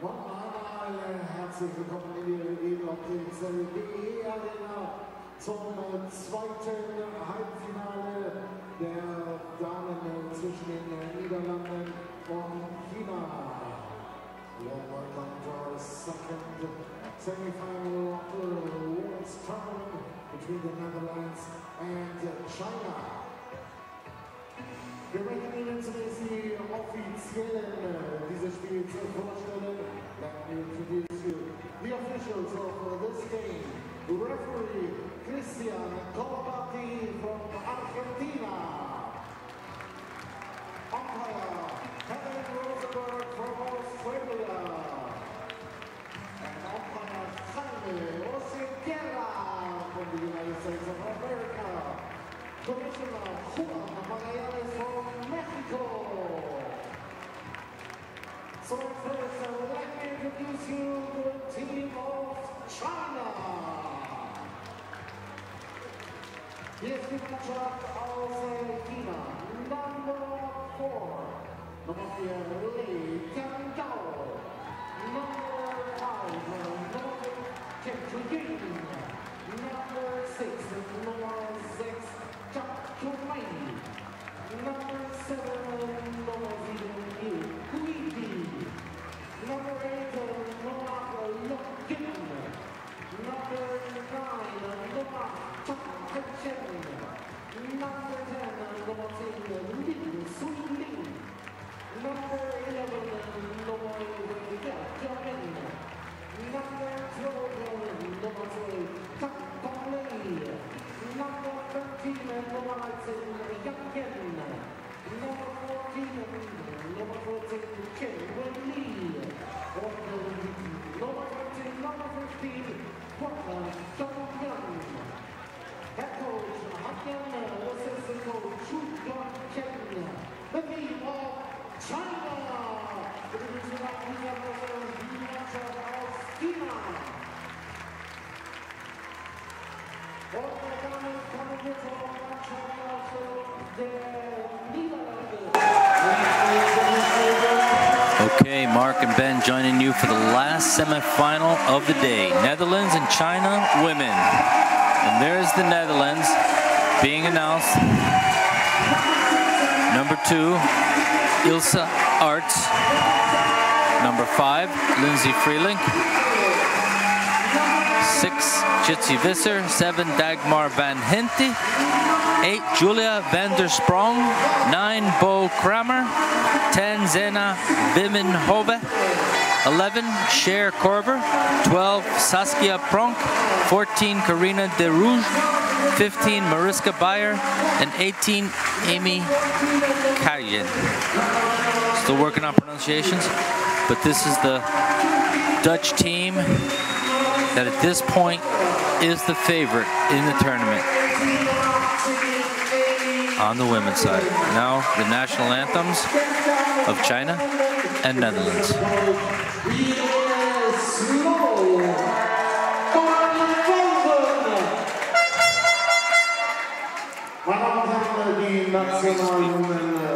Herzlich willkommen in auf dem CDE Arena zum zweiten Halbfinale der Damen zwischen den Niederlanden und China. Welcome to our second semi-final of the women's tournament between the Netherlands and China. Wir möchten Ihnen zunächst die offiziellen dieses Spiels vorstellen. Let me introduce you the officials of this game. Referee Christian Colabati from Argentina. Umpire Helen Rosenberg from Australia. And umpire Jaime Oseguera from the United States of America. Commissioner Juan Magallanes from Mexico. So first, let me introduce you to the team of China. Hier ist die Mannschaft aus China. Number 4, Nummer 4, Li Jiangzhou. Number 5, Number 10, Number 6, Number 6, Chakchumai. Number 7, Number 7, Luigi. Number 8, Noah Lokin. Number 9, Noah Chakchen. Number 10, Noah Lin Suiling. Number 11, Noah Yajamin. Number 12, Noah Chakpalei. Number 13, Noah Yang. Number 14, Number 14, Chen Wenli. Number 13, Number 15, Huan Zhongyang. Head coach, Han Yan, assistant coach, Chu Yuan-Chen. The team of China. Introducing our leader, the matchup of China. All the guys coming here from matchup of the Netherlands. Okay, Mark and Ben joining you for the last semifinal of the day. Netherlands and China women. And there's the Netherlands being announced. Number 2, Ilse Arts. Number 5, Lindsay Freeling. 6, Jitsi Visser. 7, Dagmar van Hinty. 8, Julia van der Sprong. 9, Bo Kramer. 10, Zena Bimenhove. 11, Cher Korver. 12, Saskia Pronk. 14, Karina de Rouge. 15, Mariska Bayer. And 18, Amy Kajen. Still working on pronunciations, but this is the Dutch team that at this point is the favorite in the tournament on the women's side. Now the national anthems of China and Netherlands.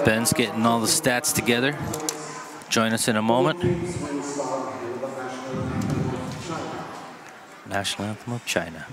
Ben's getting all the stats together. Join us in a moment. National anthem of China.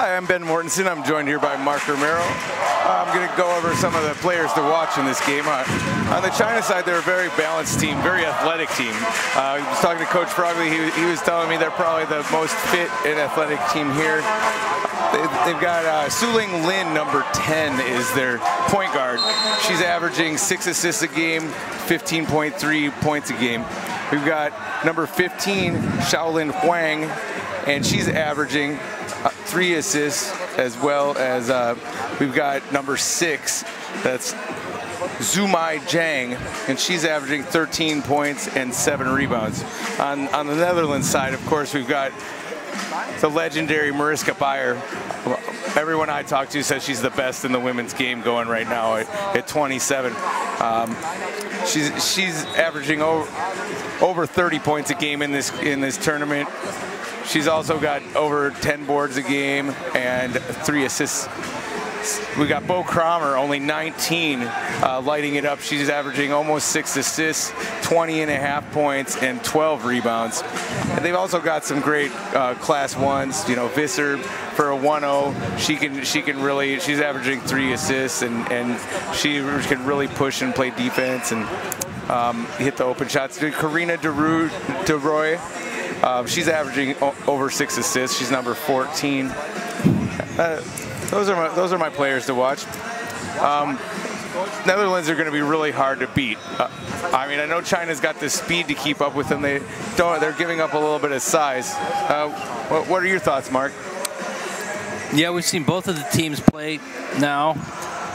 Hi, I'm Ben Mortensen. I'm joined here by Mark Romero. I'm going to go over some of the players to watch in this game. On the China side, they're a very balanced team, very athletic team. I was talking to Coach Frogley. He was telling me they're probably the most fit and athletic team here. They've got Suling Lin, number 10, is their point guard. She's averaging 6 assists a game, 15.3 points a game. We've got number 15, Shaolin Huang, and she's averaging 3 assists, as well as we've got number 6, that's Zumai Zhang, and she's averaging 13 points and 7 rebounds. On the Netherlands side, of course, we've got the legendary Mariska Beyer. Everyone I talk to says she's the best in the women's game going right now at 27. She's averaging over 30 points a game in this tournament. She's also got over 10 boards a game and 3 assists. We got Bo Kramer, only 19, lighting it up. She's averaging almost 6 assists, 20.5 points, and 12 rebounds. And they've also got some great Class 1s. You know, Visser for a 1-0. She's averaging 3 assists, and she can really push and play defense and hit the open shots. Karina DeRoy. She's averaging over 6 assists. She's number 14. Those are my players to watch. Netherlands are going to be really hard to beat. I mean, I know China's got the speed to keep up with them. They're giving up a little bit of size. What are your thoughts, Mark? Yeah, we've seen both of the teams play now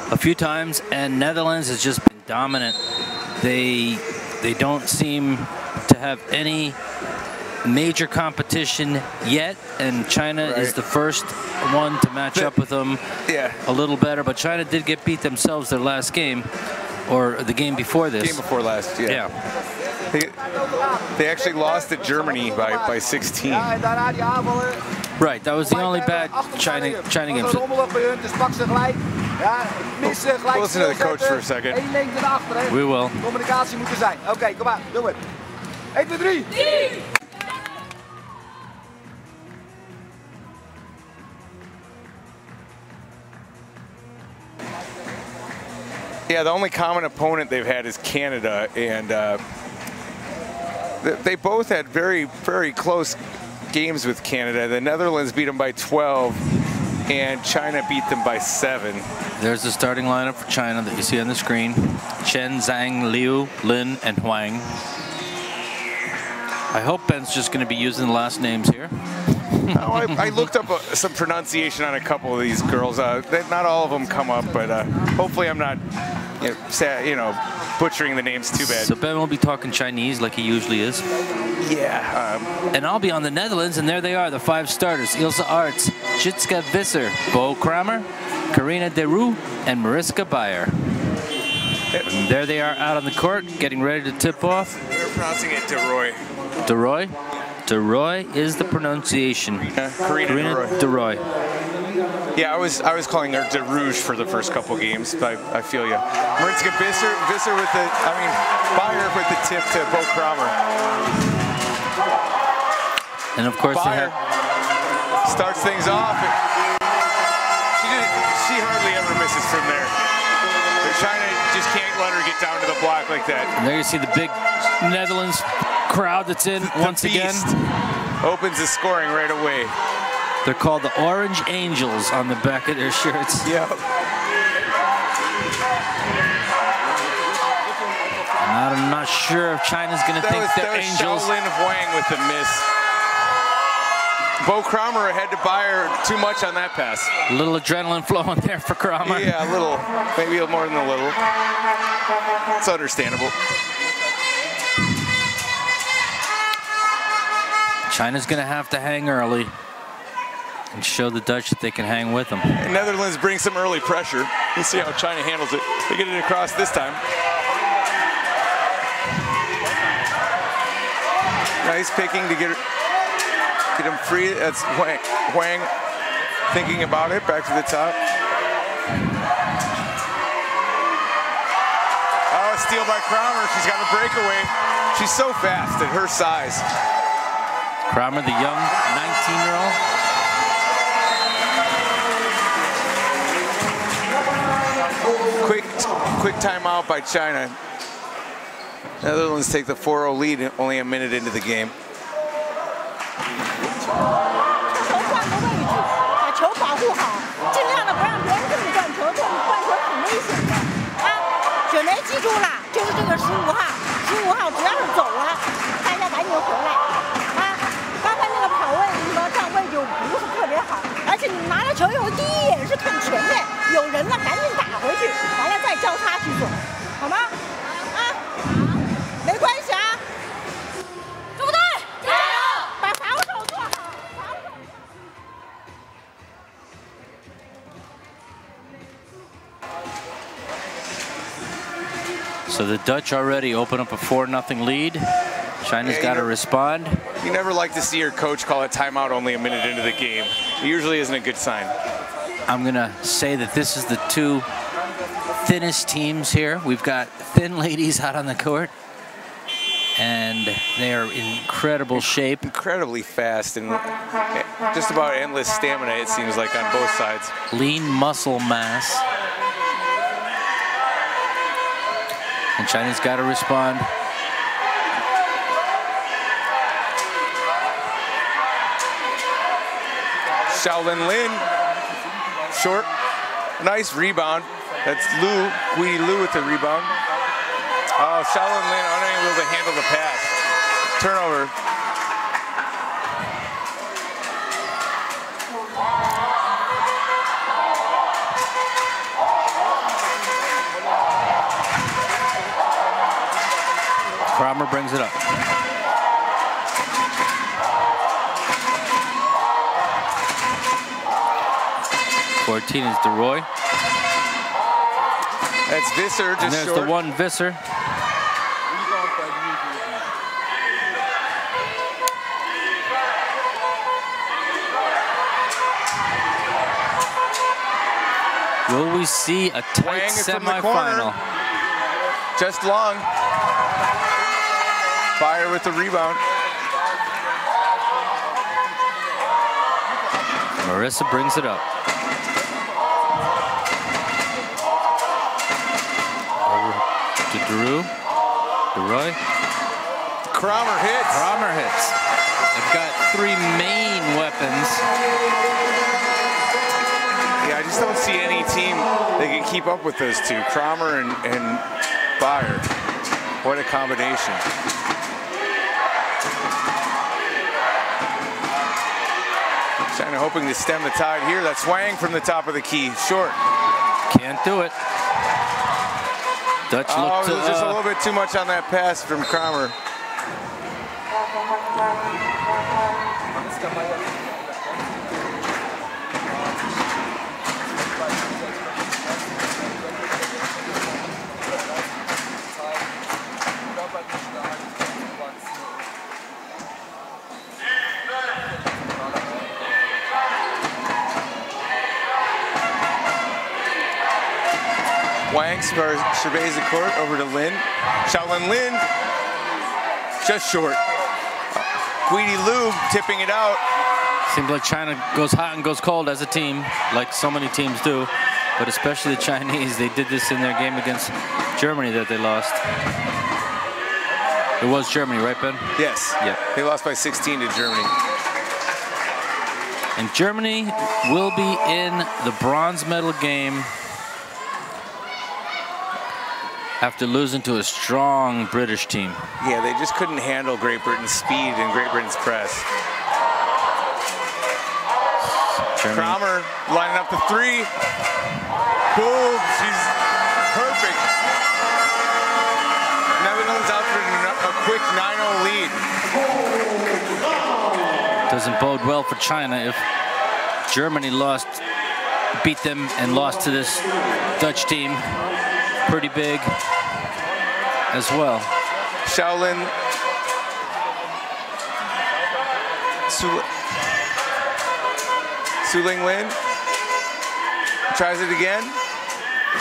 a few times, and Netherlands has just been dominant. They don't seem to have any major competition yet, and China is the first one to match up with them a little better. But China did get beat themselves their last game, or the game before this. Game before last, yeah. They actually lost to Germany by 16. Right, that was the only bad China game. We'll listen to the coach for a second. We will. Oké, kom maar, doe het. 1, 2, 3. Yeah, the only common opponent they've had is Canada, and they both had very, very close games with Canada. The Netherlands beat them by 12, and China beat them by 7. There's the starting lineup for China that you see on the screen. Chen, Zhang, Liu, Lin, and Huang. I hope Ben's just going to be using the last names here. I looked up some pronunciation on a couple of these girls. Not all of them come up, but hopefully I'm not, butchering the names too bad. So Ben will be talking Chinese like he usually is. Yeah. And I'll be on the Netherlands, and there they are, the 5 starters: Ilse Arts, Jitske Visser, Bo Kramer, Karina DeRoy, and Mariska Beyer. And there they are out on the court, getting ready to tip off. We're pronouncing it DeRoy. DeRoy? DeRoy is the pronunciation. Karina DeRoy. Yeah, I was calling her DeRouge for the first couple games, but I feel you. Mariska Visser with Beyer with the tip to Bo Kramer. And of course Beyer starts things off. She hardly ever misses from there. China just can't let her get down to the block like that. And there you see the big Netherlands crowd that's in once again. Opens the scoring right away. They're called the Orange Angels on the back of their shirts. Yep. I'm not sure if China's going to think they're Angels. That was Shaolin Huang with the miss. Bo Kramer had to Beyer too much on that pass. A little adrenaline flowing there for Kramer. Yeah, a little. Maybe more than a little. It's understandable. China's going to have to hang early and show the Dutch that they can hang with them. And Netherlands bring some early pressure. Let's see how China handles it. They get it across this time. Nice picking to get him free. That's Huang thinking about it. Back to the top. Oh, steal by Kramer. She's got a breakaway. She's so fast at her size. Kramer, the young 19-year-old. Quick timeout by China. Netherlands take the 4-0 lead only a minute into the game. 换个位置，把球保护好，尽量的不让别人这么断球，这么断球很危险的啊！雪梅记住了，就是这个15号，15号只要是走了，大家赶紧回来啊！刚才那个跑位什么站位就不是特别好，而且你拿了球以后，第一眼是看前面有人了，赶紧打回去，完了再交叉去做，好吗？啊，没关系啊！中队加油，把防守做好，防守。 So the Dutch already open up a 4-0 lead. China's got to respond. You never like to see your coach call a timeout only a minute into the game. It usually isn't a good sign. I'm going to say that this is the two thinnest teams here. We've got thin ladies out on the court, and they are in incredible shape. Incredibly fast and just about endless stamina, it seems like, on both sides. Lean muscle mass. And China's got to respond. Shaolin Lin, short, nice rebound. That's Liu, Guidi Liu with the rebound. Oh, Shaolin Lin unable to handle the pass. Turnover. Kramer brings it up. Cortina's DeRoy. That's Visser just and there's short. The one Visser. Will we see a tight semifinal? Just long. Fire with the rebound. Marissa brings it up. Over to DeRoy. Kramer hits. Kramer hits. They've got three main weapons. Yeah, I just don't see any team that can keep up with those two. Kramer and Fire. What a combination. China hoping to stem the tide here. That's Wang from the top of the key. Short. Can't do it. Dutch looked to, just a little bit too much on that pass from Kramer. Wang surveys the court over to Lin. Shaolin Lin, just short. Guidi Liu tipping it out. Seems like China goes hot and goes cold as a team, like so many teams do. But especially the Chinese, they did this in their game against Germany that they lost. It was Germany, right, Ben? Yes. Yeah. They lost by 16 to Germany. And Germany will be in the bronze medal game after losing to a strong British team. Yeah, they just couldn't handle Great Britain's speed and Great Britain's press. Germany. Kramer lining up the three. Boom, she's perfect. Netherlands out for a quick 9-0 lead. Doesn't bode well for China if Germany beat them and lost to this Dutch team. Pretty big as well. Shaolin Suling Lin tries it again,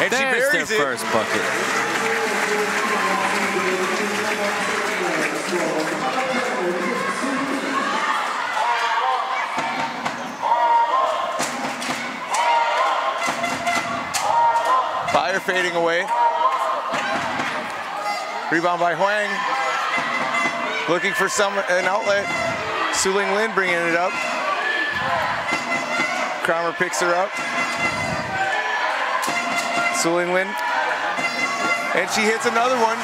and There's she buries their first bucket. fading away. Rebound by Huang. Looking for an outlet. Su-Ling Lin bringing it up. Kramer picks her up. Su-Ling Lin. And she hits another one.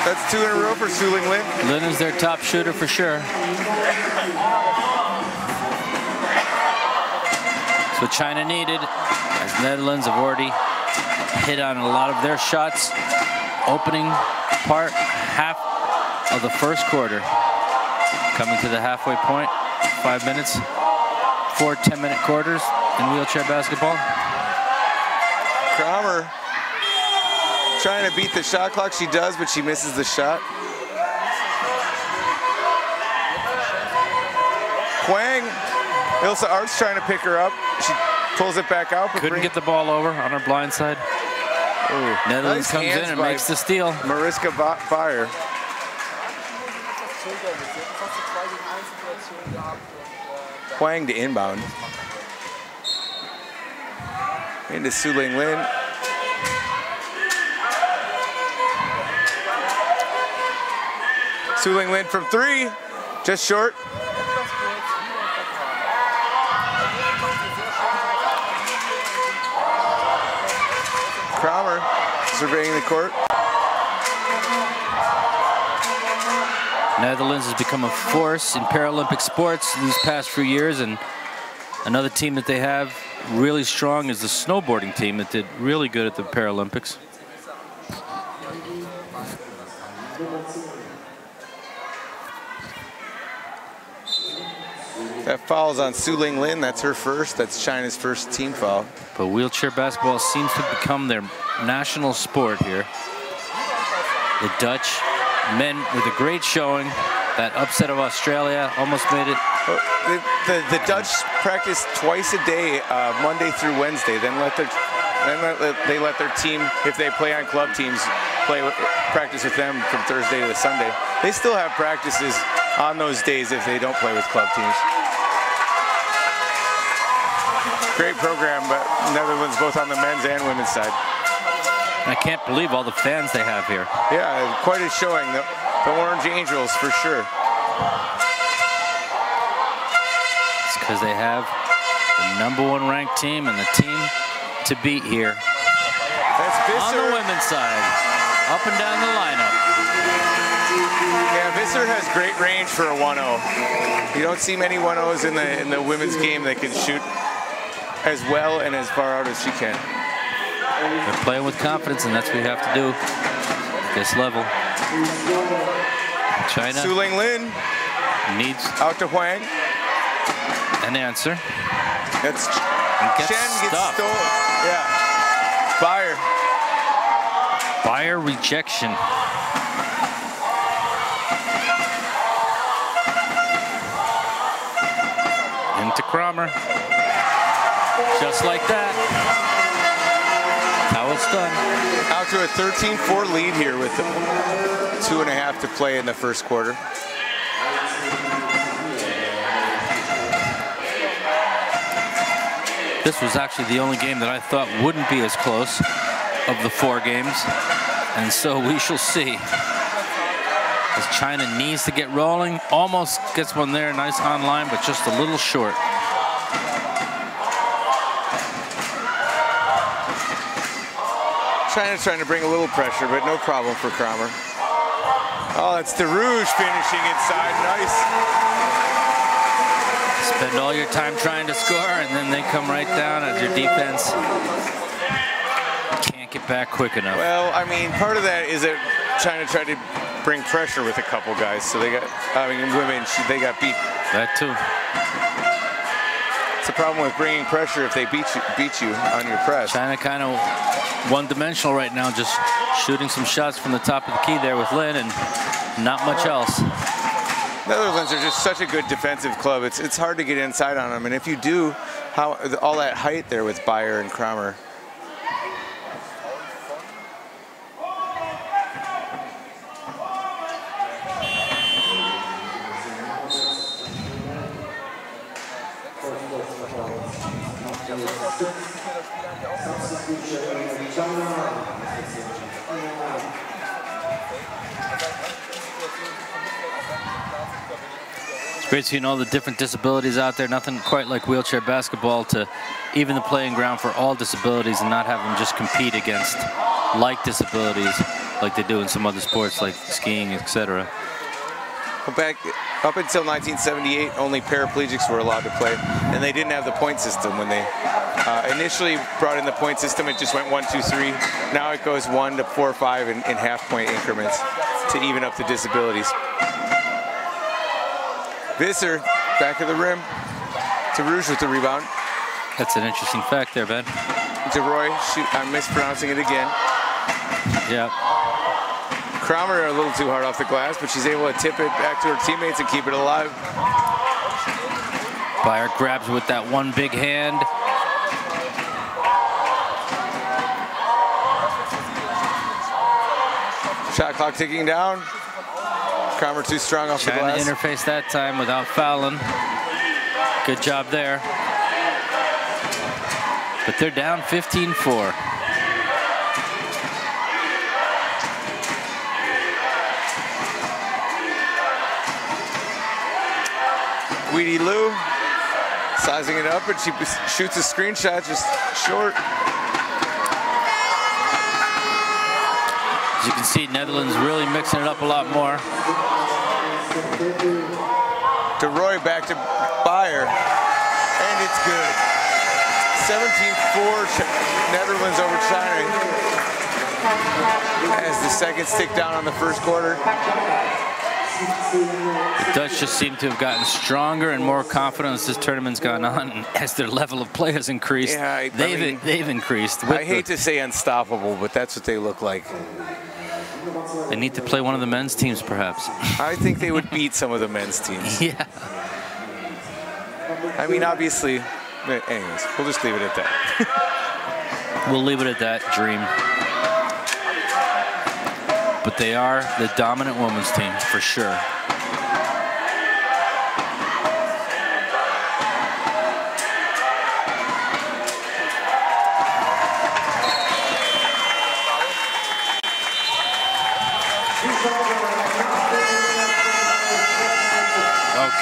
That's 2 in a row for Su-Ling Lin. Lin is their top shooter for sure. That's what China needed, as Netherlands have already hit on a lot of their shots. Opening half of the first quarter. Coming to the halfway point, 5 minutes. 4 10-minute quarters in wheelchair basketball. Kramer trying to beat the shot clock. She does, but she misses the shot. Huang, Ilsa Arts trying to pick her up. She pulls it back out. Couldn't get the ball over on her blind side. Ooh, Netherlands comes in and makes the steal. Mariska Bayer. Huang to inbound. Into Su-Ling Lin. Su-Ling Lin from 3, just short. Kramer surveying the court. Netherlands has become a force in Paralympic sports these past few years, and another team that they have really strong is the snowboarding team that did really good at the Paralympics. That foul's on Su-Ling Lin. That's her first. That's China's first team foul. But wheelchair basketball seems to become their national sport here. The Dutch men with a great showing. That upset of Australia almost made it. The Dutch practice twice a day, Monday through Wednesday. Then they let their team, if they play on club teams, practice with them from Thursday to Sunday. They still have practices on those days if they don't play with club teams. Great program, but Netherlands both on the men's and women's side. I can't believe all the fans they have here. Yeah, quite a showing. The Orange Angels, for sure. It's because they have the #1 ranked team and the team to beat here. That's Visser. On the women's side, up and down the lineup. Yeah, Visser has great range for a 1-0. You don't see many 1-0s in the women's game that can shoot as well and as far out as she can. They're playing with confidence, and that's what you have to do at this level. China Su-Ling Lin needs out to Huang. An answer. That's Chen gets stolen. Yeah. Bayer rejection. Into Kramer. Just like that. How it's done. Out to a 13-4 lead here with 2.5 to play in the first quarter. This was actually the only game that I thought wouldn't be as close of the 4 games. And so we shall see. As China needs to get rolling. Almost gets one there, nice on line, but just a little short. China's trying to bring a little pressure, but no problem for Kramer. Oh, it's DeRouge finishing inside. Nice. Spend all your time trying to score, and then they come right down as your defense can't get back quick enough. Well, I mean, part of that is that China tried to bring pressure with a couple guys, so they got, women, they got beat. That too. It's a problem with bringing pressure if they beat you on your press. China kind of one-dimensional right now, just shooting some shots from the top of the key there with Lin and not much else. Netherlands are just such a good defensive club. It's hard to get inside on them, and if you do, all that height there with Bayer and Kramer. Great seeing all the different disabilities out there. Nothing quite like wheelchair basketball to even the playing ground for all disabilities and not have them just compete against like disabilities like they do in some other sports like skiing, etc. Back up until 1978, only paraplegics were allowed to play, and they didn't have the point system. When they initially brought in the point system, it just went 1, 2, 3. Now it goes 1 to 4, 5 in half-point increments to even up the disabilities. Visser back of the rim to Rouge with the rebound. That's an interesting fact there, Ben. DeRoy, I'm mispronouncing it again. Yeah. Kramer a little too hard off the glass, but she's able to tip it back to her teammates and keep it alive. Byer grabs with that one big hand. Shot clock ticking down. Kramer too strong off the glass. Trying to interface that time without fouling. Good job there. But they're down 15-4. Weedy Lou sizing it up, and she shoots a screenshot just short. As you can see, Netherlands really mixing it up a lot more. DeRoy back to Byer, and it's good. 17-4 Netherlands over China as the seconds tick down on the first quarter. The Dutch just seem to have gotten stronger and more confident as this tournament's gone on, and as their level of play has increased. Yeah, they've increased. I hate to say unstoppable, but that's what they look like. They need to play one of the men's teams, perhaps. I think they would beat some of the men's teams. Yeah. I mean, obviously, but anyways, we'll just leave it at that. We'll leave it at that, dream. But they are the dominant women's team, for sure.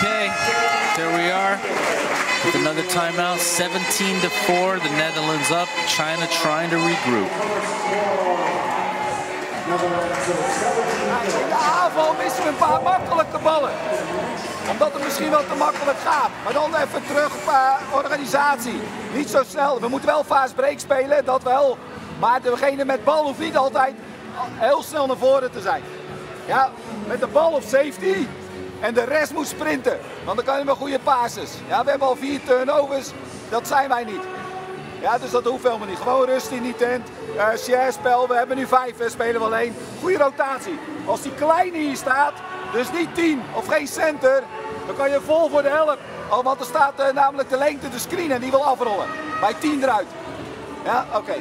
Okay, there we are. With another timeout, 17-4, the Netherlands up. China trying to regroup. In de aanval missen we een paar makkelijke ballen. Omdat het misschien wel te makkelijk gaat. Maar dan even terug op organisatie. Niet zo snel. We moeten wel fast break spelen, dat wel. Maar degene met bal hoeft niet altijd heel snel naar voren te zijn. Ja, met de bal of safety. En de rest moet sprinten. Want dan kan je wel goede passes. Ja, we hebben al 4 turnovers. Dat zijn wij niet. Ja, dus dat hoeft helemaal niet. Gewoon rust in die tent. Share spel. We hebben nu 5, spelen we alleen. Goede rotatie. Als die kleine hier staat, dus niet 10 of geen center, dan kan je vol voor de helft. Want er staat namelijk de lengte de screen en die wil afrollen. Bij 10 eruit. Ja, oké.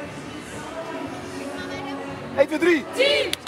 1, 2, 3. 10!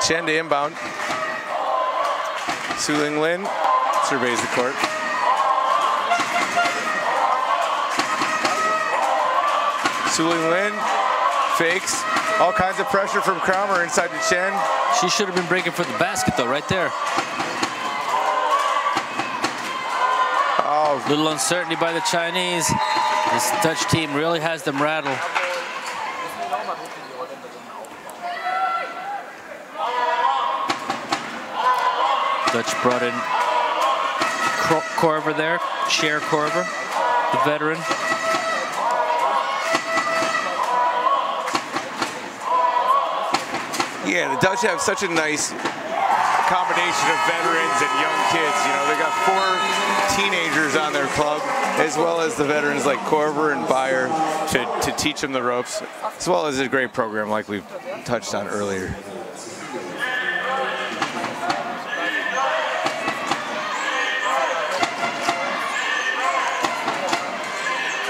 Chen to inbound. Su Ling Lin surveys the court. Su Ling Lin fakes. All kinds of pressure from Kramer inside the Chen. She should have been breaking for the basket, though, right there. Oh. Little uncertainty by the Chinese. This Dutch team really has them rattled. Dutch brought in Korver there, Cher Korver, the veteran. Yeah, the Dutch have such a nice combination of veterans and young kids. You know, they got 4 teenagers on their club, as well as the veterans like Korver and Bayer to teach them the ropes, as well as a great program like we've touched on earlier.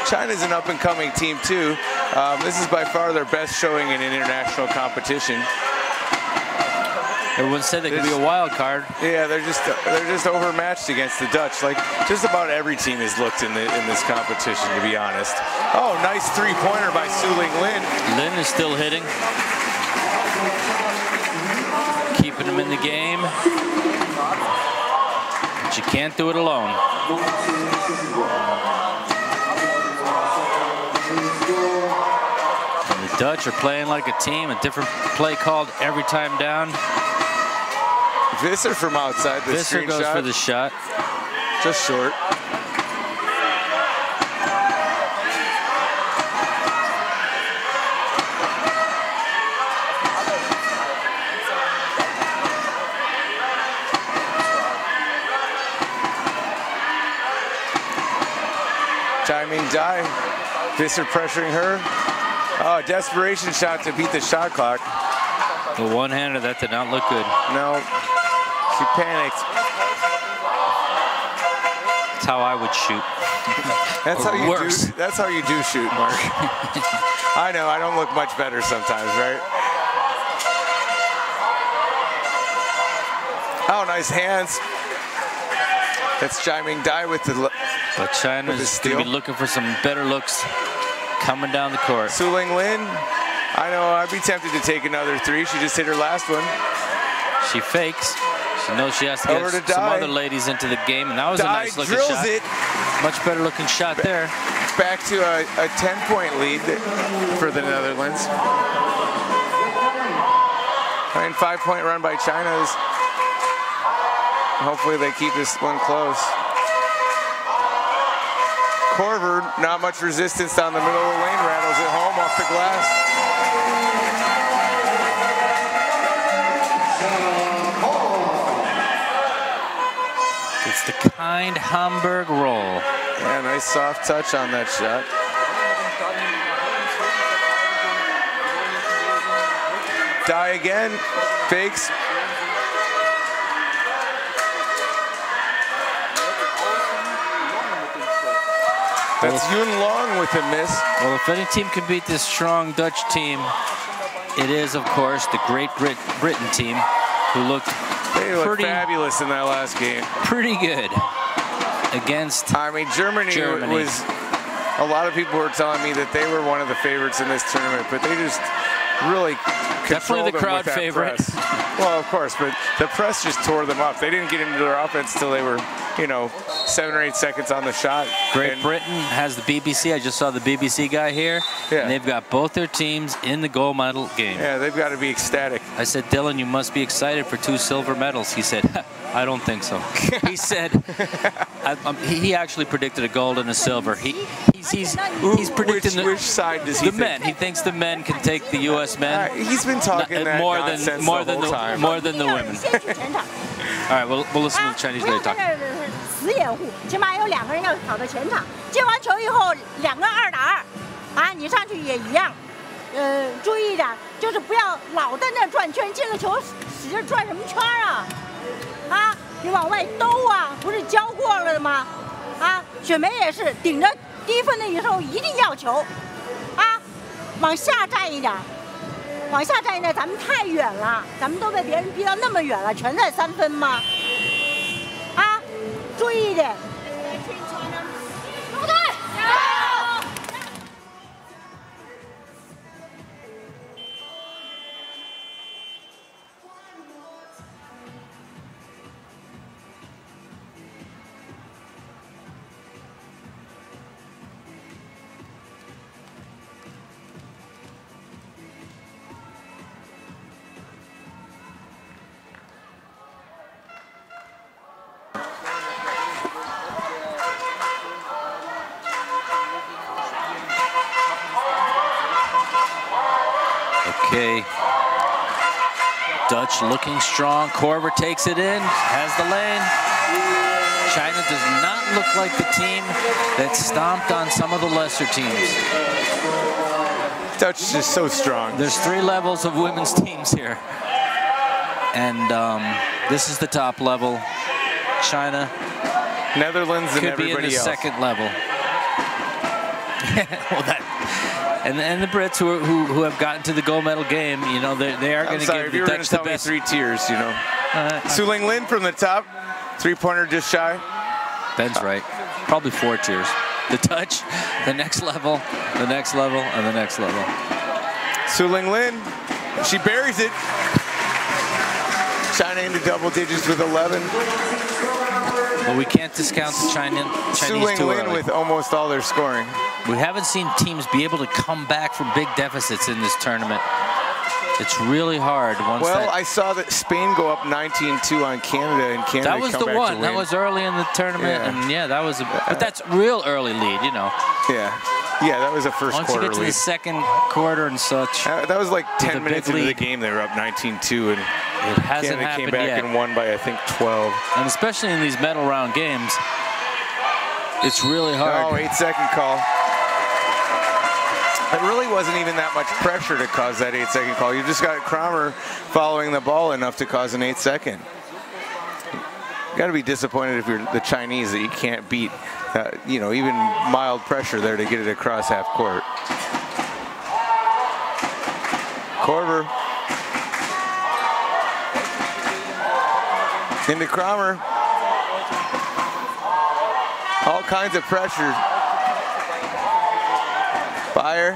China's an up-and-coming team too. This is by far their best showing in international competition. Everyone said they could be a wild card. Yeah, they're just overmatched against the Dutch. Like just about every team has looked in this competition, to be honest. Oh, nice three-pointer by Su-Ling Lin. Lin is still hitting, keeping him in the game. But you can't do it alone. And the Dutch are playing like a team. A different play called every time down. Visser from outside the Visser goes for the shot. Just short. Jai-Ming Dai. Visser pressuring her. Oh, desperation shot to beat the shot clock. The one-hander, that did not look good. No. She panicked. That's how I would shoot. That's how you do. That's how you do shoot, Mark. I know. I don't look much better sometimes, right? Oh, nice hands. That's Jai-Ming Dai with the. But China's going to be looking for some better looks coming down the court. Su-Ling Lin. I know. I'd be tempted to take another 3. She just hit her last one. She fakes. She knows she has to get some other ladies into the game, and that was a nice looking shot. It. Much better looking shot there. Back to a 10-point lead for the Netherlands. I mean, 5-point run by China is. Hopefully they keep this one close. Korver, not much resistance down the middle of the lane, rattles it home off the glass. It's the kind Hamburg roll. Yeah, nice soft touch on that shot. Dai again, fakes. That's Yun Long with a miss. Well, if any team can beat this strong Dutch team, it is, of course, the Great Britain team, who looked fabulous in that last game. Pretty good against Germany was. A lot of people were telling me that they were one of the favorites in this tournament, but they just really definitely the crowd favorite. Press. Well, of course, but the press just tore them up. They didn't get into their offense till they were, 7 or 8 seconds on the shot. Great Britain has the BBC. I just saw the BBC guy here. Yeah. And they've got both their teams in the gold medal game. Yeah, they've got to be ecstatic. I said, Dylan, you must be excited for 2 silver medals. He said, I don't think so. He said, he actually predicted a gold and a silver. He's predicting which side does he think? The men. He thinks the men can take the U.S. men. He's been talking that nonsense more than the women. All right, we'll listen to the Chinese lady talk. 死掩护，起码有2个人要跑到前场，接完球以后2个2打2，啊，你上去也一样，注意一点，就是不要老在那转圈，接个球使劲转什么圈啊？啊，你往外兜啊，不是教过了的吗？啊，雪梅也是顶着低分的时候一定要球，啊，往下站一点。 往下站一点，咱们太远了，咱们都被别人逼到那么远了，全在3分吗？啊，注意一点。中队加油！ Okay. Dutch looking strong. Korver takes it in, has the lane. China does not look like the team that stomped on some of the lesser teams. Dutch is just so strong. There's 3 levels of women's teams here. And this is the top level. China, Netherlands and could be in everybody the else. second level. Well, and the Brits who have gotten to the gold medal game, you know, they are going to give the Dutch the best. 3 tiers, you know. Su-Ling Lin from the top, 3-pointer just shy. Ben's right. Probably 4 tiers. The Dutch, the next level, the next level, and the next level. Su-Ling Lin, she buries it. China into double digits with 11. But we can't discount the Chinese Su-Ling too Lin early. with almost all their scoring. We haven't seen teams be able to come back from big deficits in this tournament. It's really hard. Well, I saw that Spain go up 19-2 on Canada, and Canada that was the one. That was early in the tournament, and yeah, that was. But that's real early lead, you know. Yeah, that was a first Once quarter you get to lead. the second quarter and such. That was like 10 minutes into the lead. game. They were up 19-2, and it hasn't Canada happened came back yet. and won by I think 12. And especially in these medal round games, it's really hard. Oh, 8-second call. It really wasn't even that much pressure to cause that 8-second call. You just got Kramer following the ball enough to cause an 8-second. You got to be disappointed if you're the Chinese that you can't beat, you know, even mild pressure there to get it across half court. Korver into Kramer. All kinds of pressure. Fire.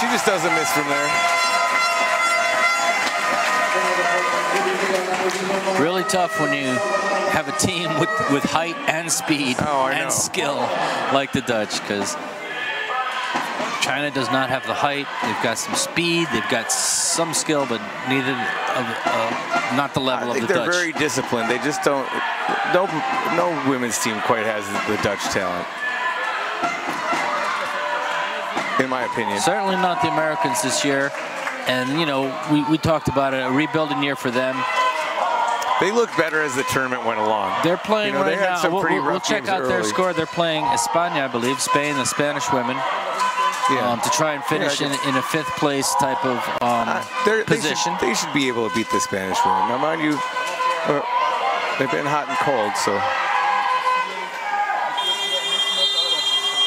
She just doesn't miss from there. Really tough when you have a team with height and speed and skill like the Dutch, because China does not have the height. They've got some speed, they've got some skill, but neither of not the level of the Dutch. I think they're very disciplined. They just don't. No women's team quite has the Dutch talent, in my opinion. Certainly not the Americans this year. And, you know, we talked about it, a rebuilding year for them. They looked better as the tournament went along. They're playing right now. Some pretty rough we'll check out their score. They're playing España, I believe, Spain, the Spanish women, to try and finish in a 5th place type of position. They should be able to beat the Spanish women. Now, mind you, they've been hot and cold, so.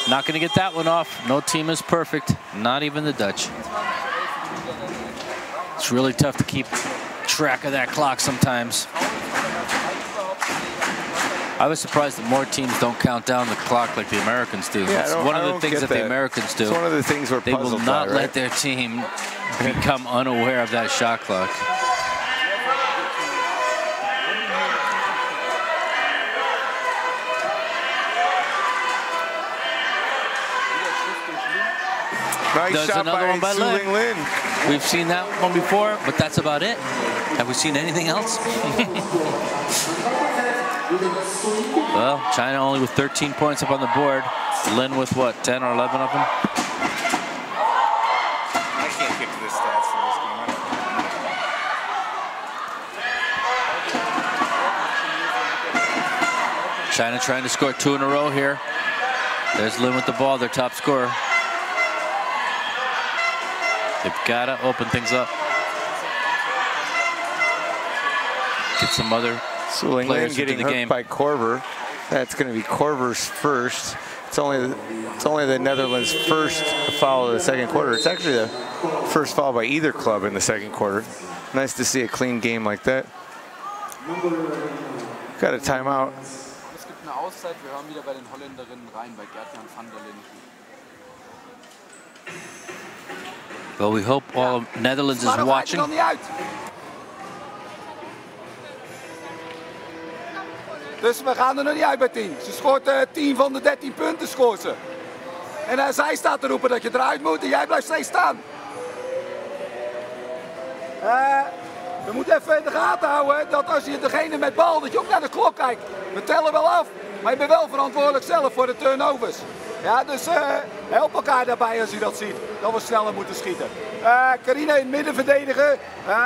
Not going to get that one off. No team is perfect, not even the Dutch. It's really tough to keep track of that clock sometimes. I was surprised that more teams don't count down the clock like the Americans do. Yeah, it's one of the things that the Americans do. It's one of the things we're they will not by, right? let their team become unaware of that shot clock. Nice There's shot another one by Su-Ling Lin. We've seen that one before, but that's about it. Have we seen anything else? Well, China only with 13 points up on the board. Lin with what, 10 or 11 of them? I can't get to the stats for this game. China trying to score 2 in a row here. There's Lin with the ball, their top scorer. They've got to open things up. Get some other players into the game. By Korver. That's going to be Korver's first. It's only the Netherlands' first foul of the second quarter. It's actually the first foul by either club in the second quarter. Nice to see a clean game like that. Got a timeout. Es gibt eine Auszeit. Wir hören wieder bei den Holländerinnen rein, bei Gert-Jan van der Linden. Well, we hope all of Netherlands is watching. Dus we gaan er nog niet uit bij 10. Ze scoort 10 van de 13 punten, scoort ze. En zij staat te roepen dat je eruit moet en jij blijft steeds staan. We moeten even in de gaten houden dat als je degene met bal, dat je ook naar de klok kijkt. We tellen wel af, maar je bent wel verantwoordelijk zelf voor de turnovers. Ja, dus help elkaar daarbij als u dat ziet. Dat we sneller moeten schieten. Carina in het midden verdedigen.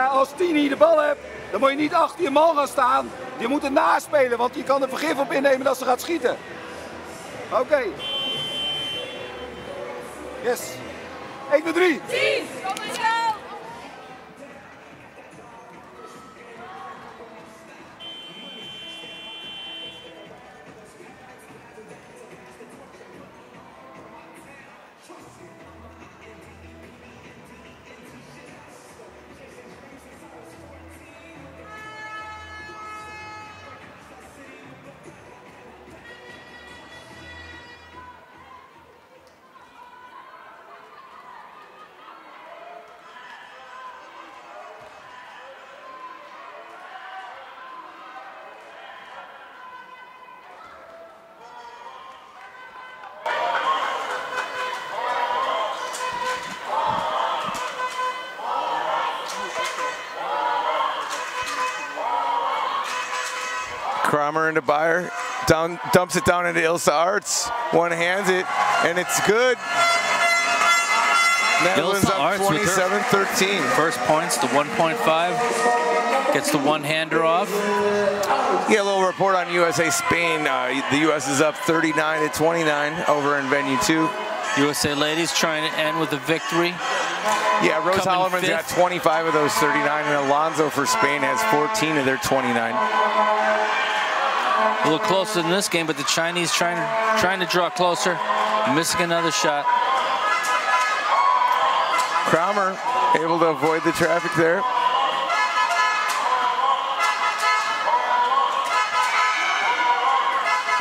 Als Tini de bal hebt, dan moet je niet achter je man gaan staan. Je moet het naspelen, want je kan er vergif op innemen dat ze gaat schieten. Oké. Yes. 1, 2, 3. 10, kom maar zo! Kramer into Beyer, dumps it down into Ilse Arts, one-hands it, and it's good. Netherlands up 27-13. First points, the 1.5, gets the one-hander off. Yeah, a little report on USA-Spain. The U.S. is up 39-29 over in venue 2. USA ladies trying to end with a victory. Yeah, Rose Hollerman's got 25 of those 39, and Alonso for Spain has 14 of their 29. A little closer in this game, but the Chinese trying to draw closer, missing another shot. Kramer able to avoid the traffic there.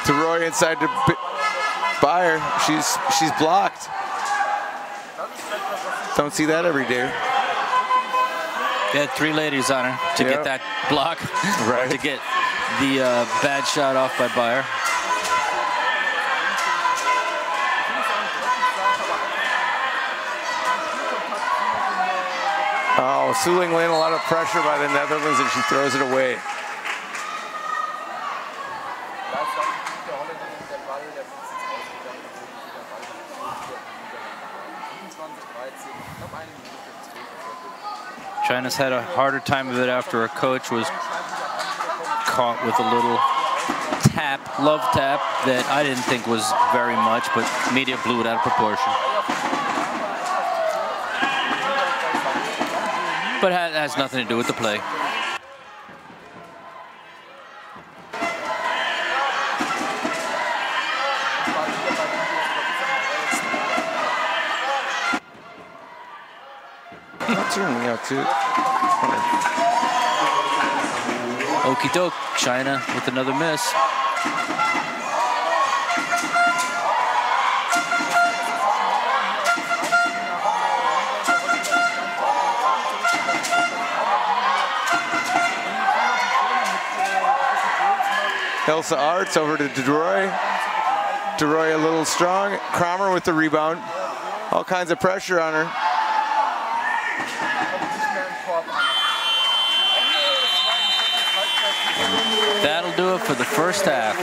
To Roy inside to Beyer. She's blocked. Don't see that every day. They had 3 ladies on her to get that block, right? To get the bad shot off by Beyer. Oh, Suling Lin, a lot of pressure by the Netherlands, and she throws it away. China's had a harder time of it after a coach was caught with a little tap, love tap, that I didn't think was very much, but media blew it out of proportion. But it has nothing to do with the play. Okie doke, China with another miss. Elsa Arts over to DeRoy. DeRoy a little strong. Kramer with the rebound. All kinds of pressure on her. That'll do it for the first half,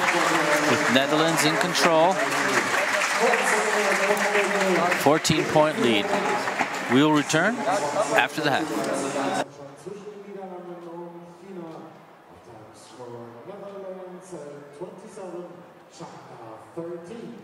with Netherlands in control. 14-point lead. We'll return after the half. Netherlands 27, China 13.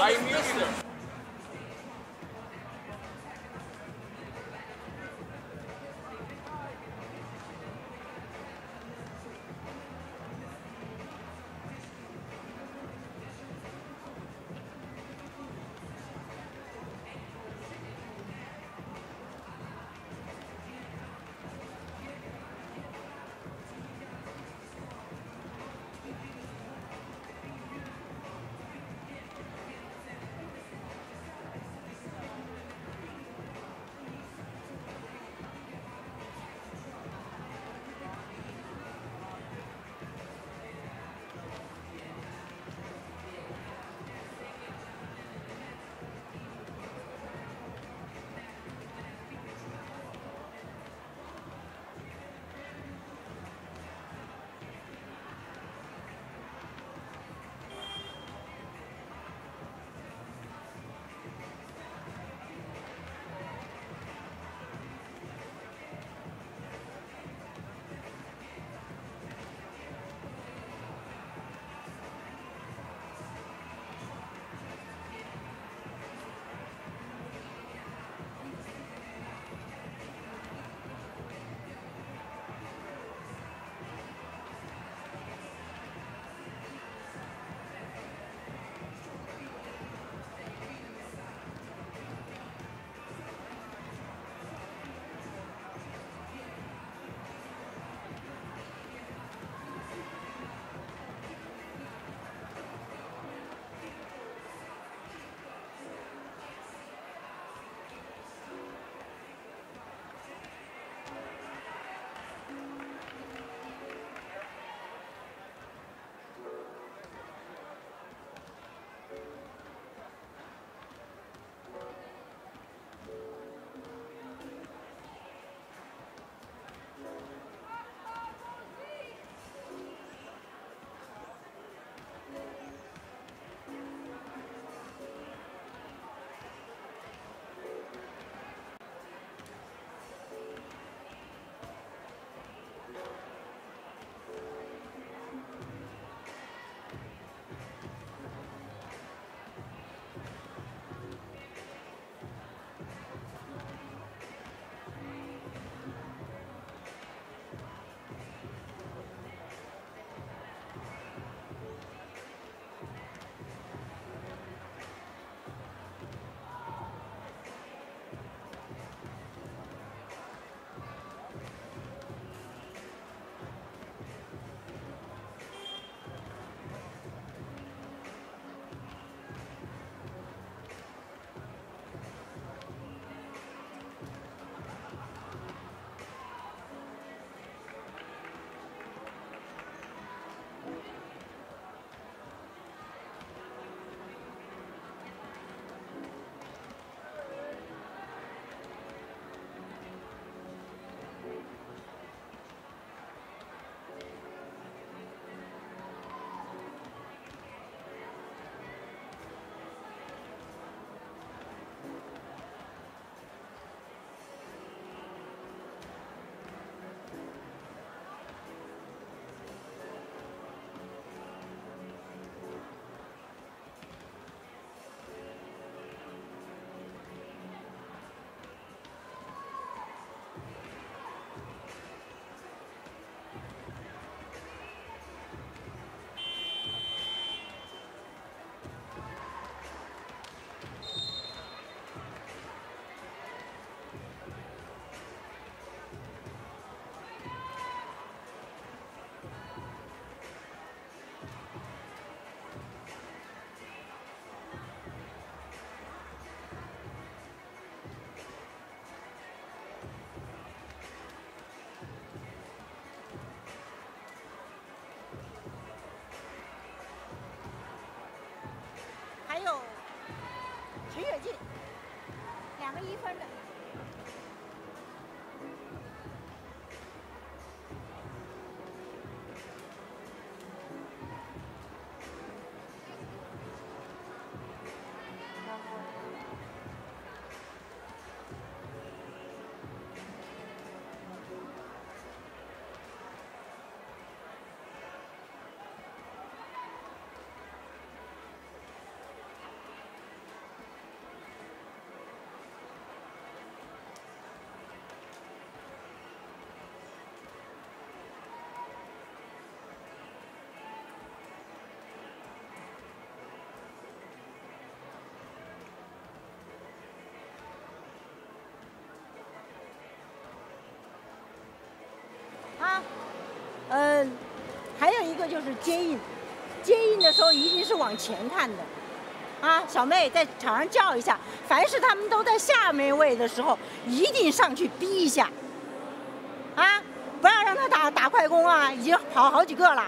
I missed it. 还有一个就是接应，接应的时候一定是往前看的。啊，小妹在场上叫一下，凡是他们都在下面位的时候，一定上去逼一下。啊，不要让他打快攻啊，已经跑好几个了，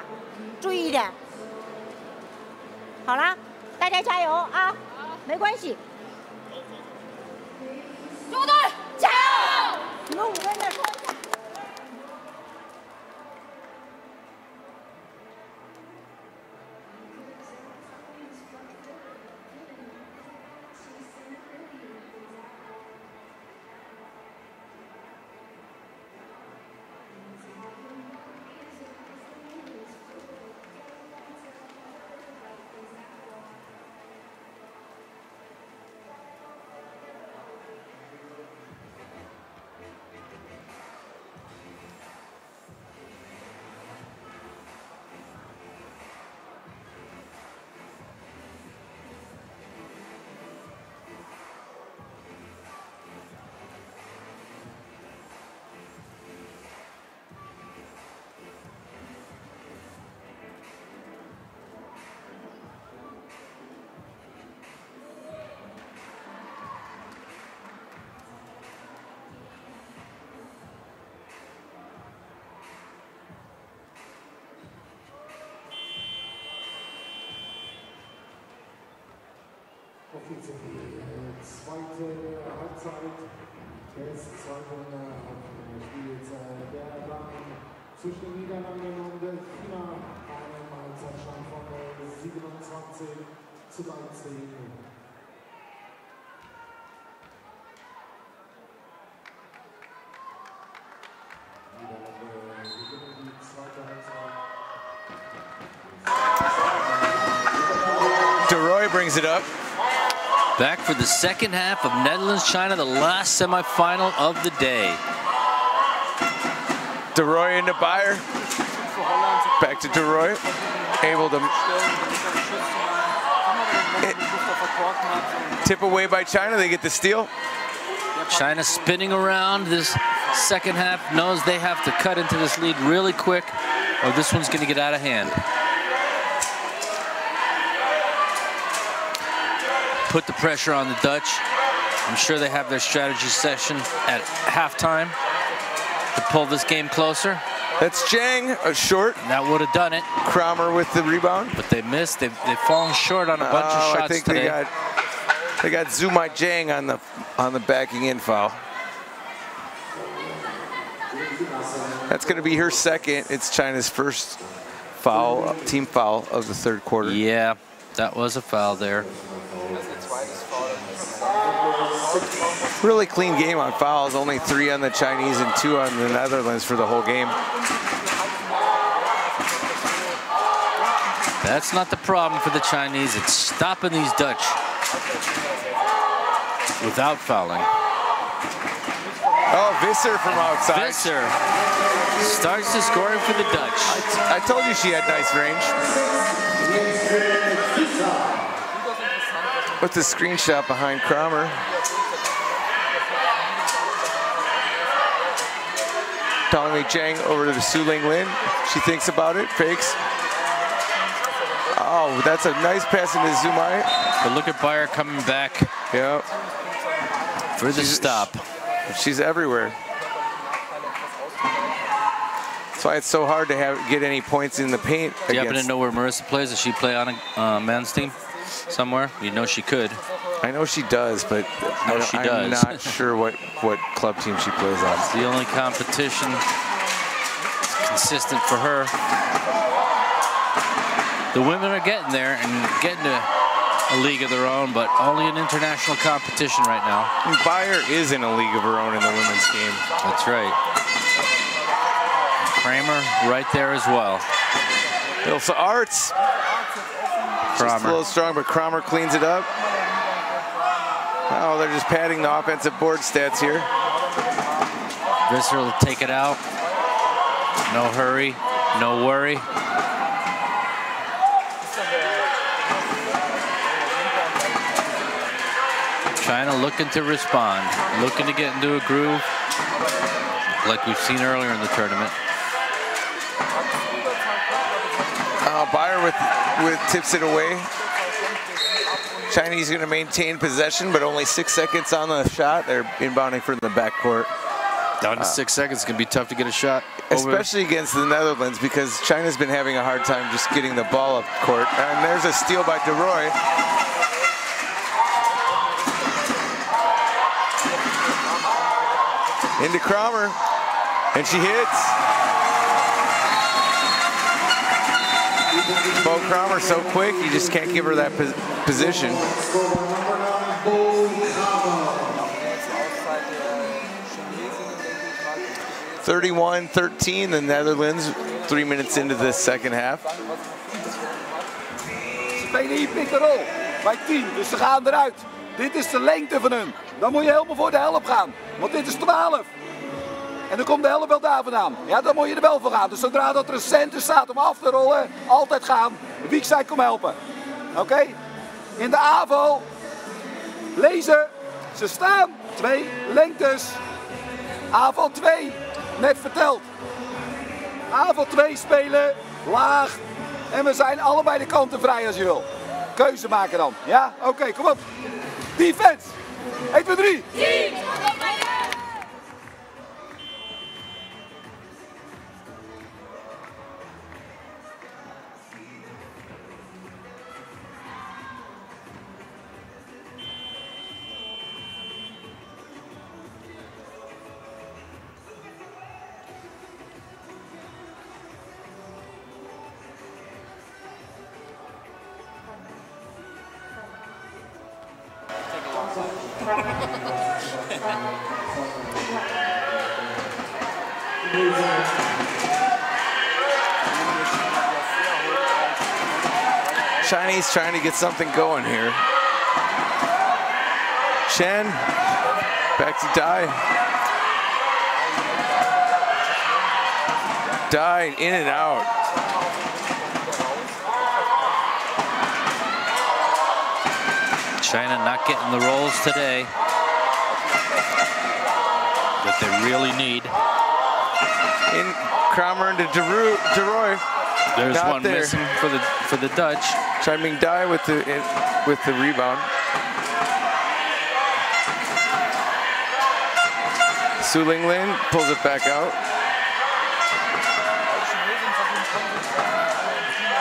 注意一点。好了，大家加油啊，没关系。中国队加油！你们5个人再说一下。Offiziell die zweite Halbzeit des zweiten Spiels der Damen zwischen den Niederlanden und China. Einem Halbzeitstand von 27:13. Niederlande gewinnen die zweite Halbzeit. DeRoy brings it up. Back for the second half of Netherlands-China, the last semifinal of the day. DeRoy into Bayer. Back to DeRoy. Able to tip away by China. They get the steal. China spinning around this second half, knows they have to cut into this lead really quick or this one's going to get out of hand. Put the pressure on the Dutch. I'm sure they have their strategy session at halftime to pull this game closer. That's Zhang, short. That would have done it. Kramer with the rebound. But they missed. They've fallen short on a bunch of shots I think today. They got Zumai Zhang on the backing in foul. That's going to be her second. It's China's first foul, team foul of the third quarter. Yeah, that was a foul there. Really clean game on fouls. Only 3 on the Chinese and 2 on the Netherlands for the whole game. That's not the problem for the Chinese. It's stopping these Dutch without fouling. Oh, Visser from outside. Visser starts the scoring for the Dutch. I told you she had nice range. With the screenshot behind Kramer. Telling me Zhang over to Su Ling Lin. She thinks about it, fakes. Oh, that's a nice pass into Zumai. But look at Bayer coming back. Yeah. For the stop. She's everywhere. That's why it's so hard to get any points in the paint. Do you happen to know where Marissa plays? Does she play on a men's team somewhere? You know she could. I know she does, but I'm not sure what club team she plays on. It's the only competition consistent for her. The women are getting there and getting to a league of their own, but only an international competition right now. And Bayer is in a league of her own in the women's game. That's right. Kramer right there as well. Ilsa Arts. Just a little strong, but Kramer cleans it up. Oh, they're just padding the offensive board stats here. Visser will take it out. No hurry, no worry. China looking to respond, looking to get into a groove like we've seen earlier in the tournament. Bayer with tips it away. Chinese going to maintain possession, but only 6 seconds on the shot. They're inbounding from the backcourt. Down to 6 seconds, it's going to be tough to get a shot. Especially against the Netherlands, because China's been having a hard time just getting the ball up court. And there's a steal by DeRoy. Into Kramer, and she hits. Bo Kramer so quick, you just can't give her that position. 31-13, the Netherlands, 3 minutes into the second half. Ze spelen hier pick-and-roll bij 10, dus ze gaan eruit. Dit is de lengte van hun. Dan moet je helemaal voor de helft gaan, want dit is 12. En dan komt de helft wel daar vandaan. Ja, dan moet je er wel voor gaan. Dus zodra dat er een center staat om af te rollen, altijd gaan. De weakside komt helpen. Oké? In de AVO, lezen, ze staan 2 lengtes. AVO 2, net verteld. AVO 2 spelen, laag. En we zijn allebei de kanten vrij als je wil. Keuze maken dan. Ja? Oké, kom op. Defense. 1, 2, 3. Chinese trying to get something going here. Shen, back to Dai. Dai in and out. China not getting the rolls today that they really need. In Kramer into DeRoy. There's not one there. missing for the Dutch. Chiming Dai with the rebound. Su Linglin pulls it back out.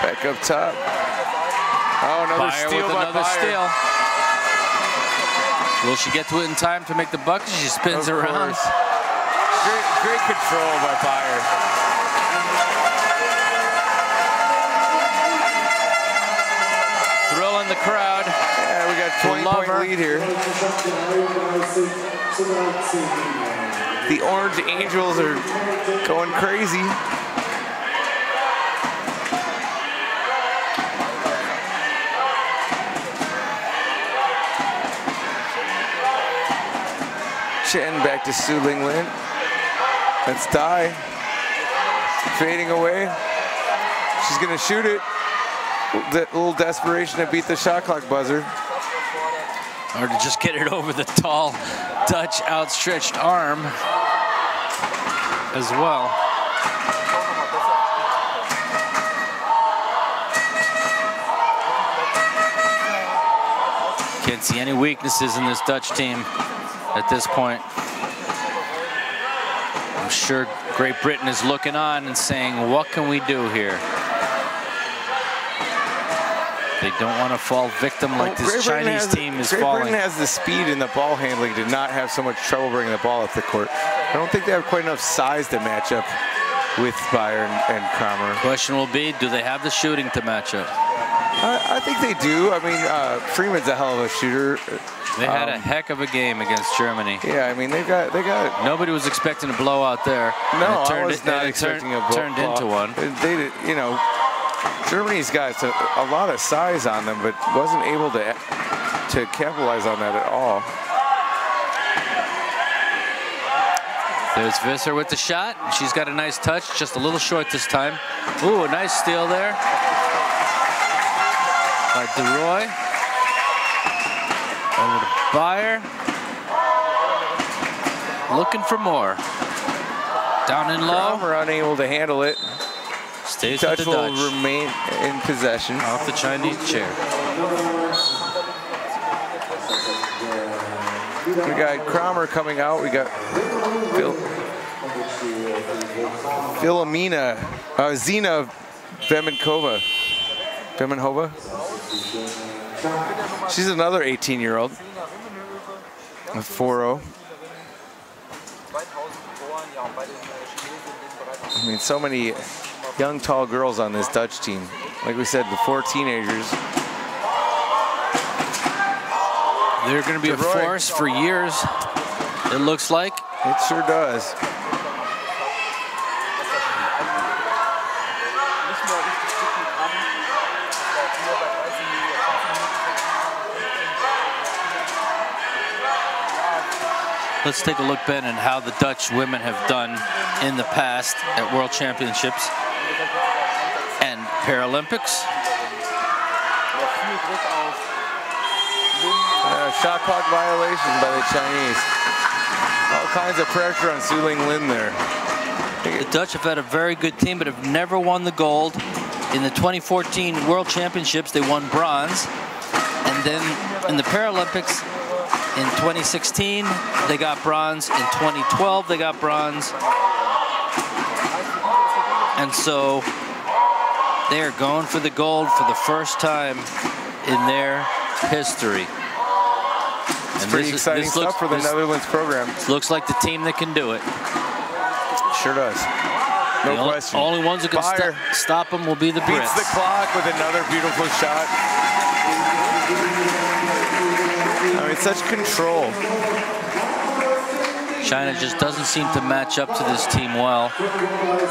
Back up top. Oh, another Bayer steal with by another Bayer. steal. Will she get to it in time to make the bucket? She spins Of around. course. Great control by Bayer. Thrill in the crowd. Yeah, we got 20-point lead here. The Orange Angels are going crazy. Chen back to Su Linglin. That's Dai. Fading away. She's gonna shoot it. That little desperation to beat the shot clock buzzer. Or to just get it over the tall Dutch outstretched arm as well. Can't see any weaknesses in this Dutch team at this point. I'm sure Great Britain is looking on and saying, what can we do here? They don't want to fall victim like this Chinese team is falling. Great Britain has the speed and the ball handling to not have so much trouble bringing the ball up the court. I don't think they have quite enough size to match up with Bayer and Kramer. Question will be, do they have the shooting to match up? I think they do. I mean, Freeman's a hell of a shooter. They had a heck of a game against Germany. Yeah, I mean, they got. Nobody was expecting a blowout there. No, I was not expecting a blowout. Turned into one. They, you know, Germany's got a lot of size on them, but wasn't able to capitalize on that at all. There's Visser with the shot. She's got a nice touch, just a little short this time. Ooh, a nice steal there by DeRoy. Over to Bayer. Looking for more. Down and low. Kramer unable to handle it. Stays Dutch with the will Dutch. remain in possession. Off the Chinese chair. We got Kramer coming out. We got Zina Vemenkova. She's another 18-year-old. A 4-0. I mean, so many young, tall girls on this Dutch team. Like we said, the 4 teenagers. They're going to be a force for years, it looks like. It sure does. Let's take a look, Ben, at how the Dutch women have done in the past at World Championships and Paralympics. Shot clock violation by the Chinese. All kinds of pressure on Su Ling Lin there. The Dutch have had a very good team, but have never won the gold. In the 2014 World Championships, they won bronze. And then in the Paralympics, in 2016, they got bronze. In 2012, they got bronze. And so they are going for the gold for the first time in their history. It's pretty exciting stuff for the Netherlands program. Looks like the team that can do it. Sure does. No question. Only ones who can stop them will be the Brits. Beats the clock with another beautiful shot. I mean, such control. China just doesn't seem to match up to this team well,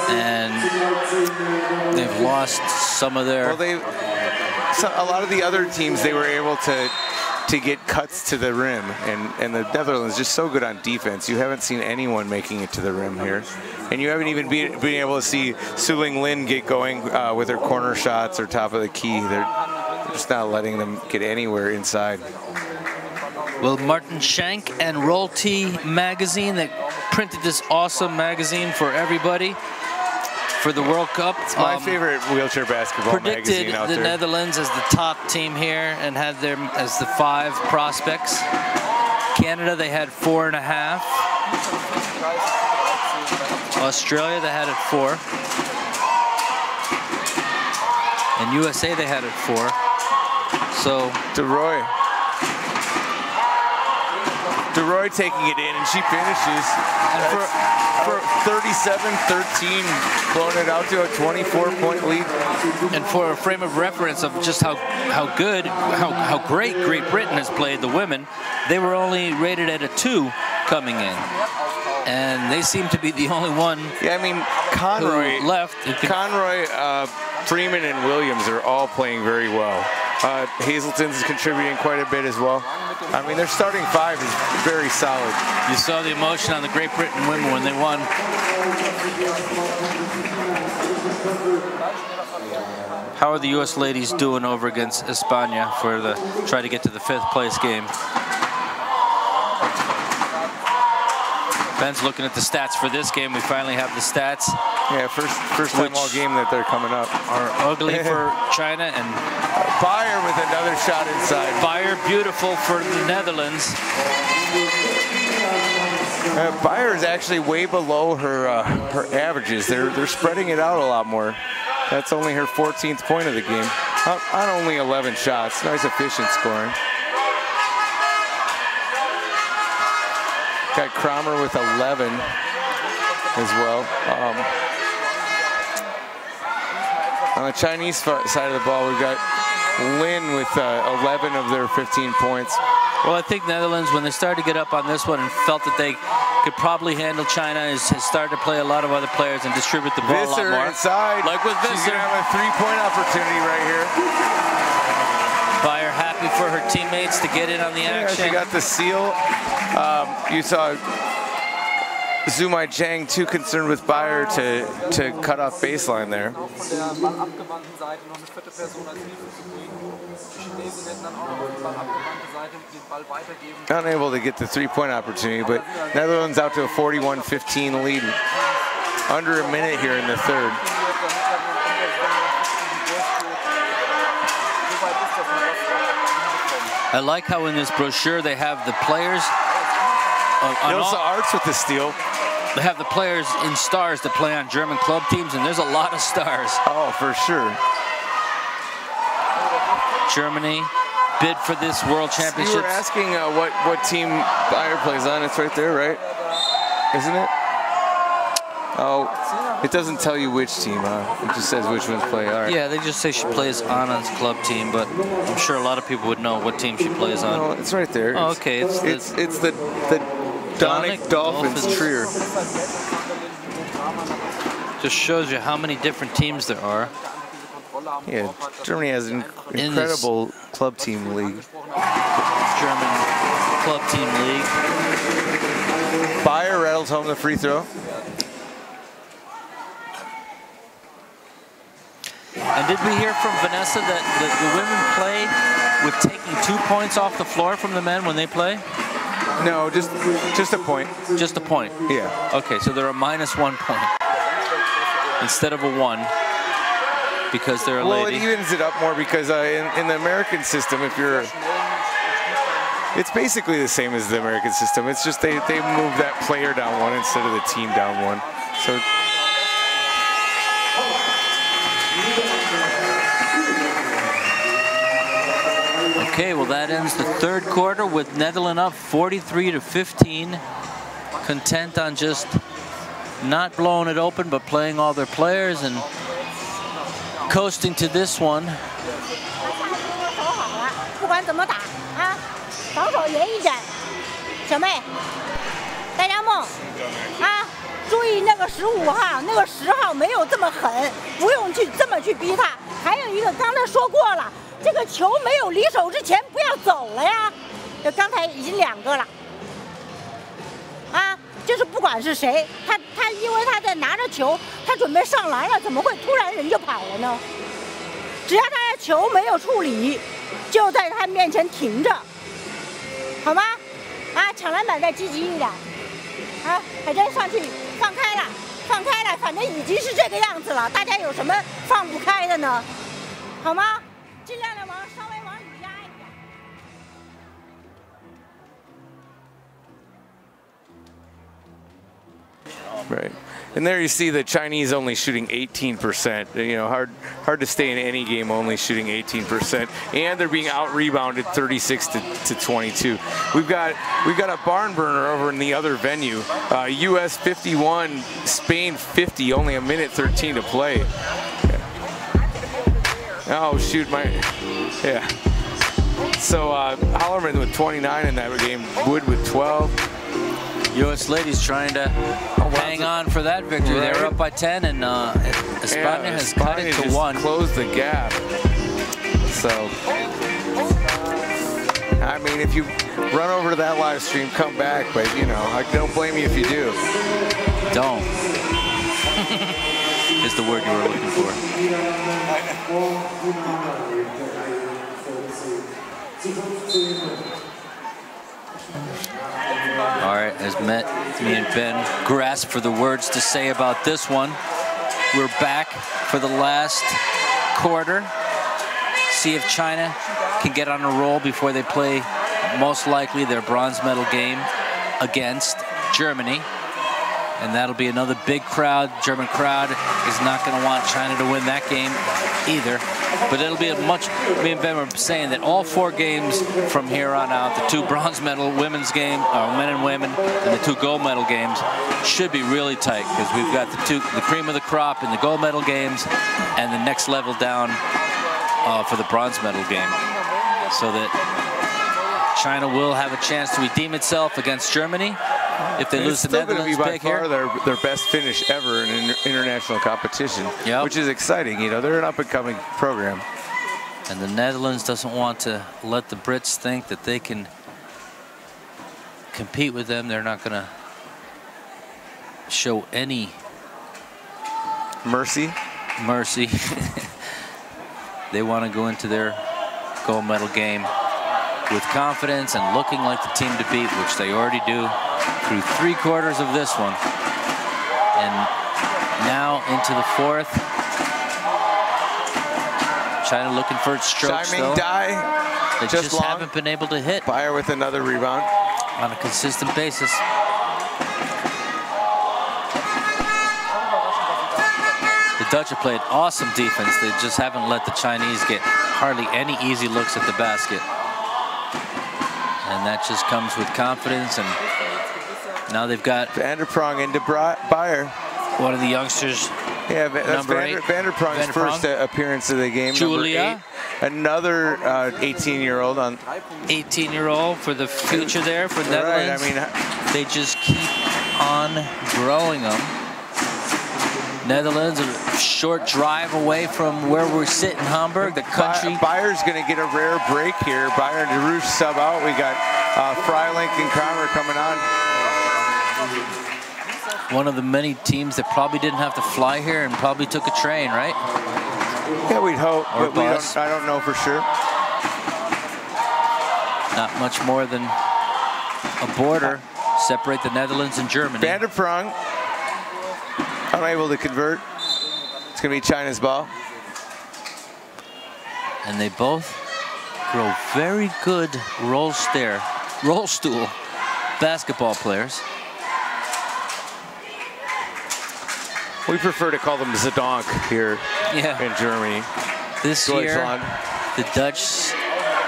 and they've lost some of their. Well, a lot of the other teams, they were able to get cuts to the rim, and the Netherlands just so good on defense. You haven't seen anyone making it to the rim here, and you haven't even been able to see Su Ling Lin get going with her corner shots or top of the key. They're just not letting them get anywhere inside. Well, Martin Shank and Roll T magazine that printed this awesome magazine for everybody for the World Cup. It's my favorite wheelchair basketball magazine out there. Predicted the Netherlands as the top team here and had them as the 5 prospects. Canada, they had 4.5. Australia, they had it 4. And USA, they had it 4. So DeRoy taking it in, and she finishes. And for 37-13, blowing it out to a 24-point lead. And for a frame of reference of just how great Great Britain has played the women, they were only rated at a 2 coming in. And they seem to be the only one. Yeah, I mean, Conroy left. Conroy, Freeman, and Williams are all playing very well. Hazelton's contributing quite a bit as well. I mean, their starting 5 is very solid. You saw the emotion on the Great Britain women when they won. How are the U.S. ladies doing over against España for the try to get to the 5th place game? Ben's looking at the stats for this game. We finally have the stats. Yeah, first time all game that they're coming up. Are ugly for China, and Beyer with another shot inside. Beyer beautiful for the Netherlands. Beyer is actually way below her averages. They're spreading it out a lot more. That's only her 14th point of the game. On only 11 shots. Nice efficient scoring. Got Kramer with 11 as well. On the Chinese side of the ball, we've got Lin with 11 of their 15 points. Well, I think Netherlands, when they started to get up on this one and felt that they could probably handle China, has started to play a lot of other players and distribute the ball a lot more. Inside. Like with Visser. She's going to have a 3-point opportunity right here. Beyer happy for her teammates to get in on the action. Yeah, she got the seal. You saw Zumai Zhang too concerned with Beyer to cut off baseline there. Unable to get the 3-point opportunity, but Netherlands out to a 41-15 lead. Under a minute here in the 3rd. I like how in this brochure they have the players. Ilsa Arts with the steal. They have the players in stars that play on German club teams, and there's a lot of stars. Oh, for sure. Germany bid for this World Championships. You were asking what team Bayer plays on. It's right there, right? Isn't it? Oh, it doesn't tell you which team, huh? It just says which ones play. All right. Yeah, they just say she plays on a club team, but I'm sure a lot of people would know what team she plays on. No, it's right there. Oh, okay. It's the Donic Dolphins Trier. Just shows you how many different teams there are. Yeah, Germany has an incredible club team league. German club team league. Bayer rattles home the free throw. And did we hear from Vanessa that the women play with taking 2 points off the floor from the men when they play? No, just a point. Just a point? Yeah. Okay, so they're a -1 point instead of a 1 because they're a lady. Well, it evens it up more because in the American system, if you're... It's basically the same as the American system. It's just they move that player down 1 instead of the team down 1. So... Okay, well that ends the third quarter with Netherlands up 43-15. Content on just not blowing it open, but playing all their players and coasting to this one. 不管怎么打啊，防守严一点，小妹，大家梦啊，注意那个15号，那个10号没有这么狠，不用去这么去逼他。还有一个，刚才说过了。 这个球没有离手之前不要走了呀！这刚才已经2个了，啊，就是不管是谁，他因为他在拿着球，他准备上篮了，怎么会突然人就跑了呢？只要他的球没有处理，就在他面前停着，好吗？啊，抢篮板再积极一点，啊，海珍上去放开了，放开了，反正已经是这个样子了，大家有什么放不开的呢？好吗？ 尽量的稍微往里压一点。 Right, and there you see the Chinese only shooting 18%. You know, hard to stay in any game only shooting 18%, and they're being out rebounded 36 to 22. We've got a barn burner over in the other venue. U.S. 51, Spain 50. Only a minute 13 to play. Oh shoot, yeah. So Hollerman with 29 in that game, Wood with 12. U.S. ladies trying to hang on for that victory. Right. They're up by 10, and España has cut it to 1. Closed the gap. So, I mean, if you run over to that live stream, come back, but you know, I don't blame you if you do. Don't. Is the word you were looking for. All right, as me and Ben grasp for the words to say about this one, we're back for the last quarter. See if China can get on a roll before they play most likely their bronze medal game against Germany. And that'll be another big crowd. German crowd is not going to want China to win that game either. But it'll be a much, me and Ben were saying that all 4 games from here on out, the 2 bronze medal women's game, men and women, and the 2 gold medal games should be really tight because we've got the cream of the crop in the gold medal games and the next level down for the bronze medal game. So that China will have a chance to redeem itself against Germany. If they lose the Netherlands, it's still going to be by far their best finish ever in an international competition, which is exciting. You know, they're an up-and-coming program. And the Netherlands doesn't want to let the Brits think that they can compete with them. They're not going to show any mercy. They want to go into their gold medal game with confidence and looking like the team to beat, which they already do through 3 quarters of this one. And now into the 4th. China looking for its stroke still. Dai, They just haven't been able to hit. Bayer with another rebound. On a consistent basis. The Dutch have played awesome defense. They just haven't let the Chinese get hardly any easy looks at the basket. And that just comes with confidence. And now they've got Vanderprong into Bayer. One of the youngsters. Yeah, that's Vanderprong's first appearance of the game. Julia. Another 18-year-old on. 18-year-old for the future there for Netherlands. Right, I mean, they just keep on growing them. Netherlands, a short drive away from where we're sitting in Hamburg. The country. Bayer's going to get a rare break here. Bayer and DeRouche sub out. We got Freilich and Kramer coming on. One of the many teams that probably didn't have to fly here and probably took a train, right? Yeah, we'd hope, or but I don't know for sure. Not much more than a border separate the Netherlands and Germany. Vanderprong unable to convert. It's going to be China's ball. And they both grow very good roll stool basketball players. We prefer to call them Zedonk here in Germany. This year, the Dutch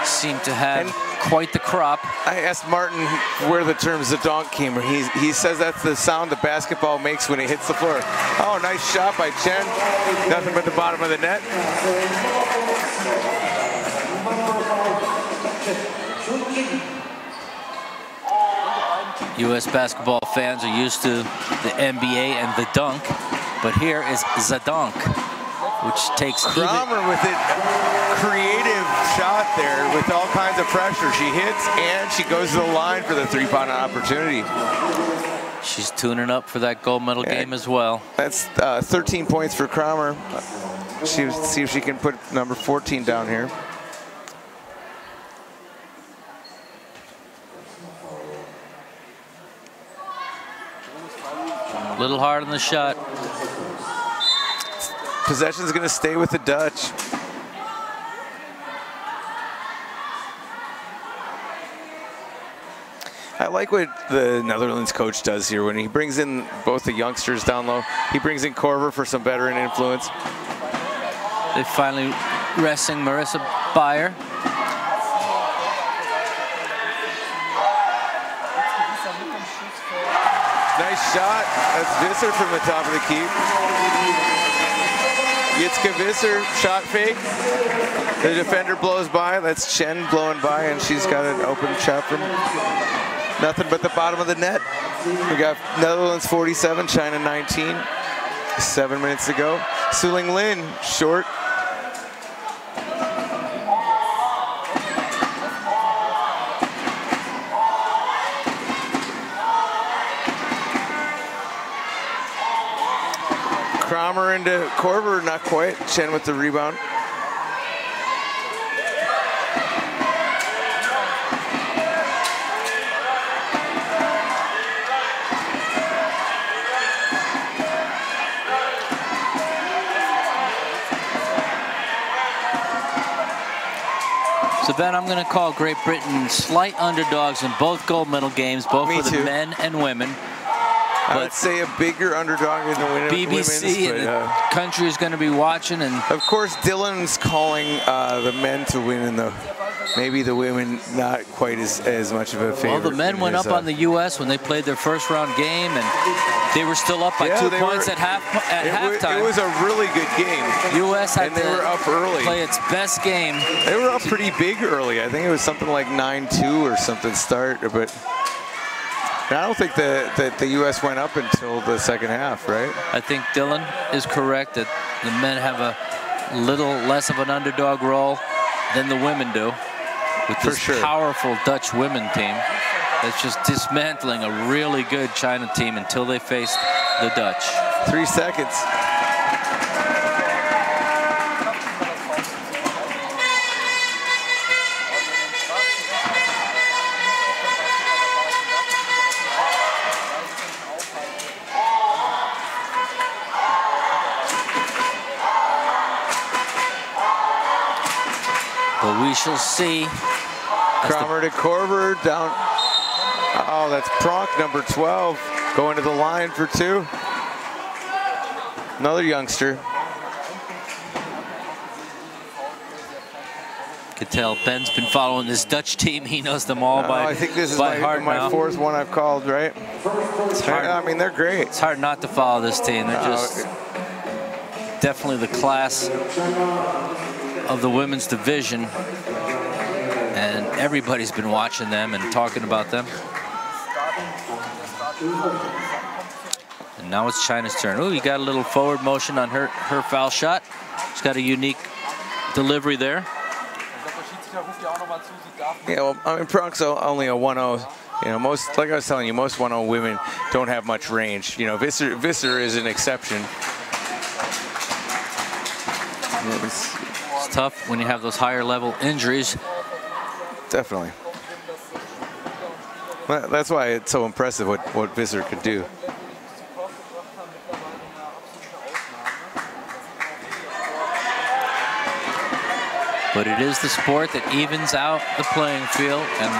seem to have quite the crop. I asked Martin where the term Zedonk came from. He says that's the sound the basketball makes when it hits the floor. Oh, nice shot by Chen. Nothing but the bottom of the net. U.S. basketball fans are used to the NBA and the dunk, but here is Zedonk, which takes Kramer with it, creative shot there with all kinds of pressure. She hits and she goes to the line for the three-point opportunity. She's tuning up for that gold medal game as well. That's 13 points for Kramer. See if she can put number 14 down here. A little hard on the shot. Possession's going to stay with the Dutch. I like what the Netherlands coach does here when he brings in both the youngsters down low. He brings in Korver for some veteran influence. They're finally resting Marissa Bayer. Nice shot. That's Visser from the top of the key. Yitzka Visser, shot fake. The defender blows by. That's Chen blowing by, and she's got an open shot from nothing but the bottom of the net. We got Netherlands 47, China 19. 7 minutes to go. Suling Lin, short. Kramer into Korver, not quite. Chen with the rebound. So Ben, I'm going to call Great Britain slight underdogs in both gold medal games, both for the men and women. I would say a bigger underdog in the BBC and the country is going to be watching, and of course Dylan's calling the men to win, and maybe the women not quite as much of a favorite. Well, the men went up on the U.S. when they played their first round game, and they were still up by 2 points at halftime. It was a really good game. U.S. had they were up early. Play its best game. They were up pretty big early. I think it was something like 9-2 or something start, but. I don't think that the U.S. went up until the second half, right? I think Dylan is correct that the men have a little less of an underdog role than the women do with this powerful Dutch women team that's just dismantling a really good China team until they face the Dutch. 3 seconds. But we shall see. Kramer to Korver, down. Oh, that's Pronk, number 12, going to the line for 2. Another youngster. Could tell Ben's been following this Dutch team. He knows them all by I think this is by heart my now. 4th one I've called, right? It's hard. I mean, they're great. It's hard not to follow this team. They're just definitely the class of the women's division. And everybody's been watching them and talking about them. And now it's China's turn. Oh, you got a little forward motion on her foul shot. She's got a unique delivery there. Yeah, well, I mean, Pronk's only a 1-0. You know, most, like I was telling you, most 1-0 women don't have much range. You know, Visser is an exception. It's tough when you have those higher level injuries. Definitely. That's why it's so impressive what Visser could do. But it is the sport that evens out the playing field, and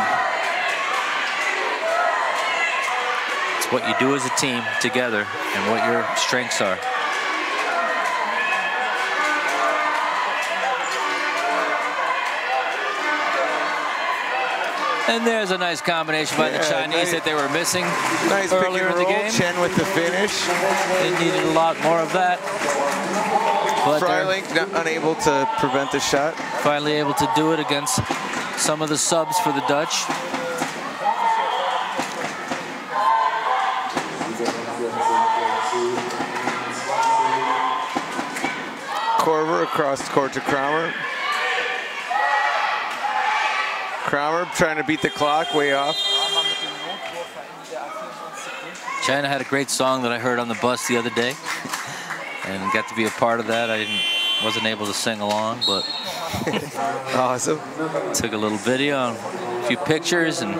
it's what you do as a team together and what your strengths are. And there's a nice combination by the Chinese that they were missing earlier in the game. Chen with the finish. They needed a lot more of that. But Freilich unable to prevent the shot. Finally able to do it against some of the subs for the Dutch. Korver across the court to Kramer. Kramer trying to beat the clock, way off. China had a great song that I heard on the bus the other day and got to be a part of that. I wasn't able to sing along, but awesome. Took a little video, a few pictures, and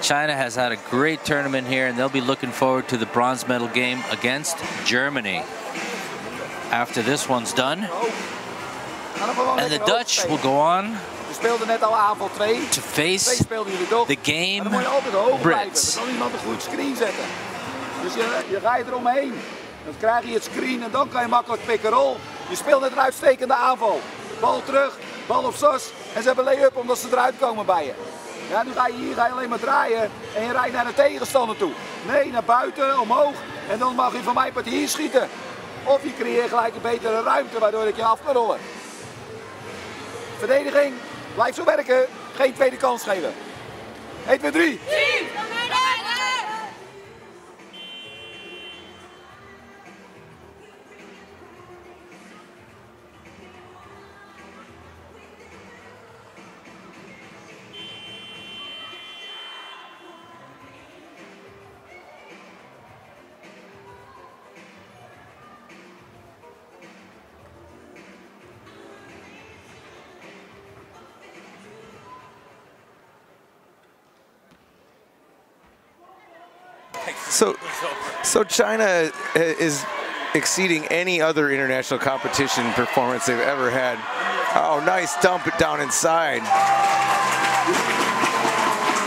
China has had a great tournament here, and they'll be looking forward to the bronze medal game against Germany after this one's done. And the Dutch will go on to face the game Brits. Dan kan iemand een goed screen zetten. Dus je rijdt eromheen. Dan krijg je het screen en dan kan je makkelijk pick-and-roll. Je speelt net een uitstekende aanval. Bal terug, bal op sos. En ze hebben lay-up omdat ze eruit komen bij je. Ja, nu ga je alleen maar draaien en je rijdt naar de tegenstander toe. Nee, naar buiten, omhoog. En dan mag je van mij part hier schieten. Of je creëert gelijk een betere ruimte waardoor ik je af kan rollen. Verdediging, blijf zo werken. Geen tweede kans geven. 1, 2, 3. So China is exceeding any other international competition performance they've ever had. Oh, nice dump it down inside.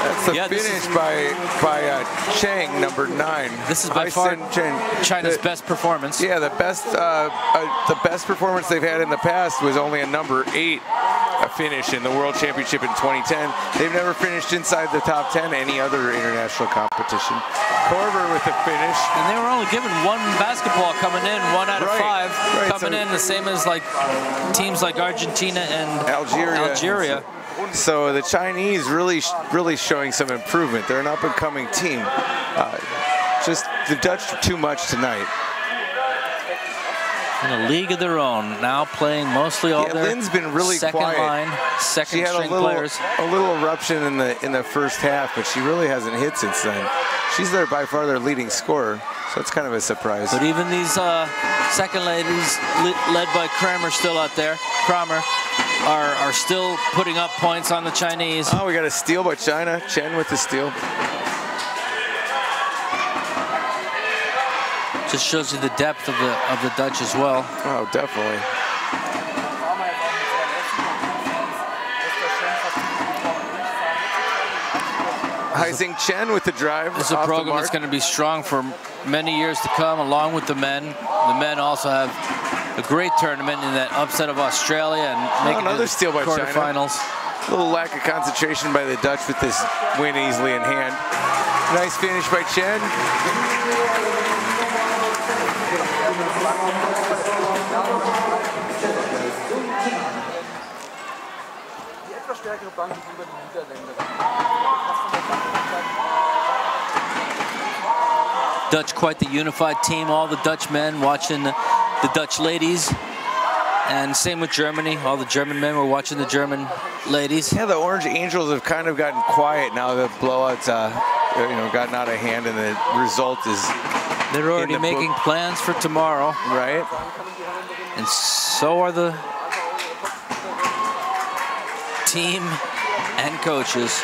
That's the finish by Cheng, number 9. This is by far China's best performance. Yeah, the best performance they've had in the past was only a number 8 finish in the World Championship in 2010. They've never finished inside the top 10 any other international competition. Korver with the finish. And they were only given 1 basketball coming in, 1 out of 5 coming in, the same as like teams like Argentina and Algeria. So the Chinese really showing some improvement. They're an up-and-coming team. Just the Dutch too much tonight. In a league of their own, now playing mostly all their Lynn's been really second quiet. line, second string players. A little eruption in the first half, but she really hasn't hit since then. She's by far their leading scorer, so it's kind of a surprise. But even these second ladies, led by Kramer, still out there, are still putting up points on the Chinese. Oh, we got a steal by China. Chen with the steal. Just shows you the depth of the Dutch as well. Oh, definitely. Haising Chen with the drive. This is a program that's going to be strong for many years to come, along with the men. The men also have a great tournament in that upset of Australia and making another steal by quarterfinals. China. A little lack of concentration by the Dutch with this win easily in hand. Nice finish by Chen. Dutch, quite the unified team. All the Dutch men watching the Dutch ladies. And same with Germany. All the German men were watching the German ladies. Yeah, the Orange Angels have kind of gotten quiet now. The blowouts, gotten out of hand, and the result is. They're already making plans for tomorrow, right? And so are the team and coaches.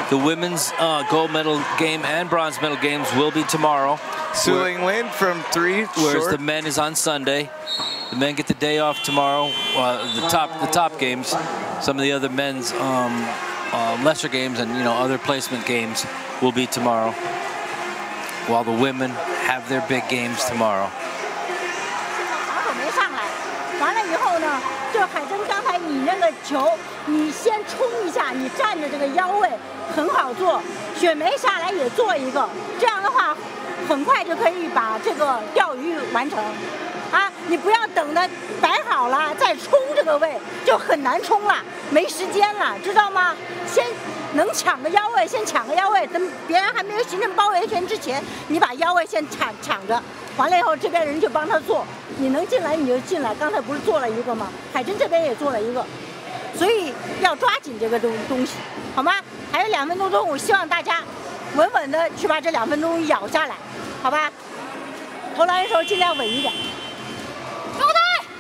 The women's gold medal game and bronze medal games will be tomorrow. Su-Ling Lin from 3, whereas short. The men is on Sunday. The men get the day off tomorrow. The top games, some of the other men's lesser games and other placement games will be tomorrow, while the women have their big games tomorrow. 完了以后呢，就海珍刚才你那个球，你先冲一下，你站着这个腰位很好做。雪梅下来也做一个，这样的话，很快就可以把这个钓鱼完成。啊，你不要等着摆好了再冲这个位，就很难冲了，没时间了，知道吗？先能抢个腰位，先抢个腰位，等别人还没有形成包围圈之前，你把腰位先抢着。 完了以后，这边人就帮他做，你能进来你就进来。刚才不是做了一个吗？海珍这边也做了一个，所以要抓紧这个东西，好吗？还有2分多钟，我希望大家稳稳的去把这2分钟咬下来，好吧？投篮的时候尽量稳一点。高队，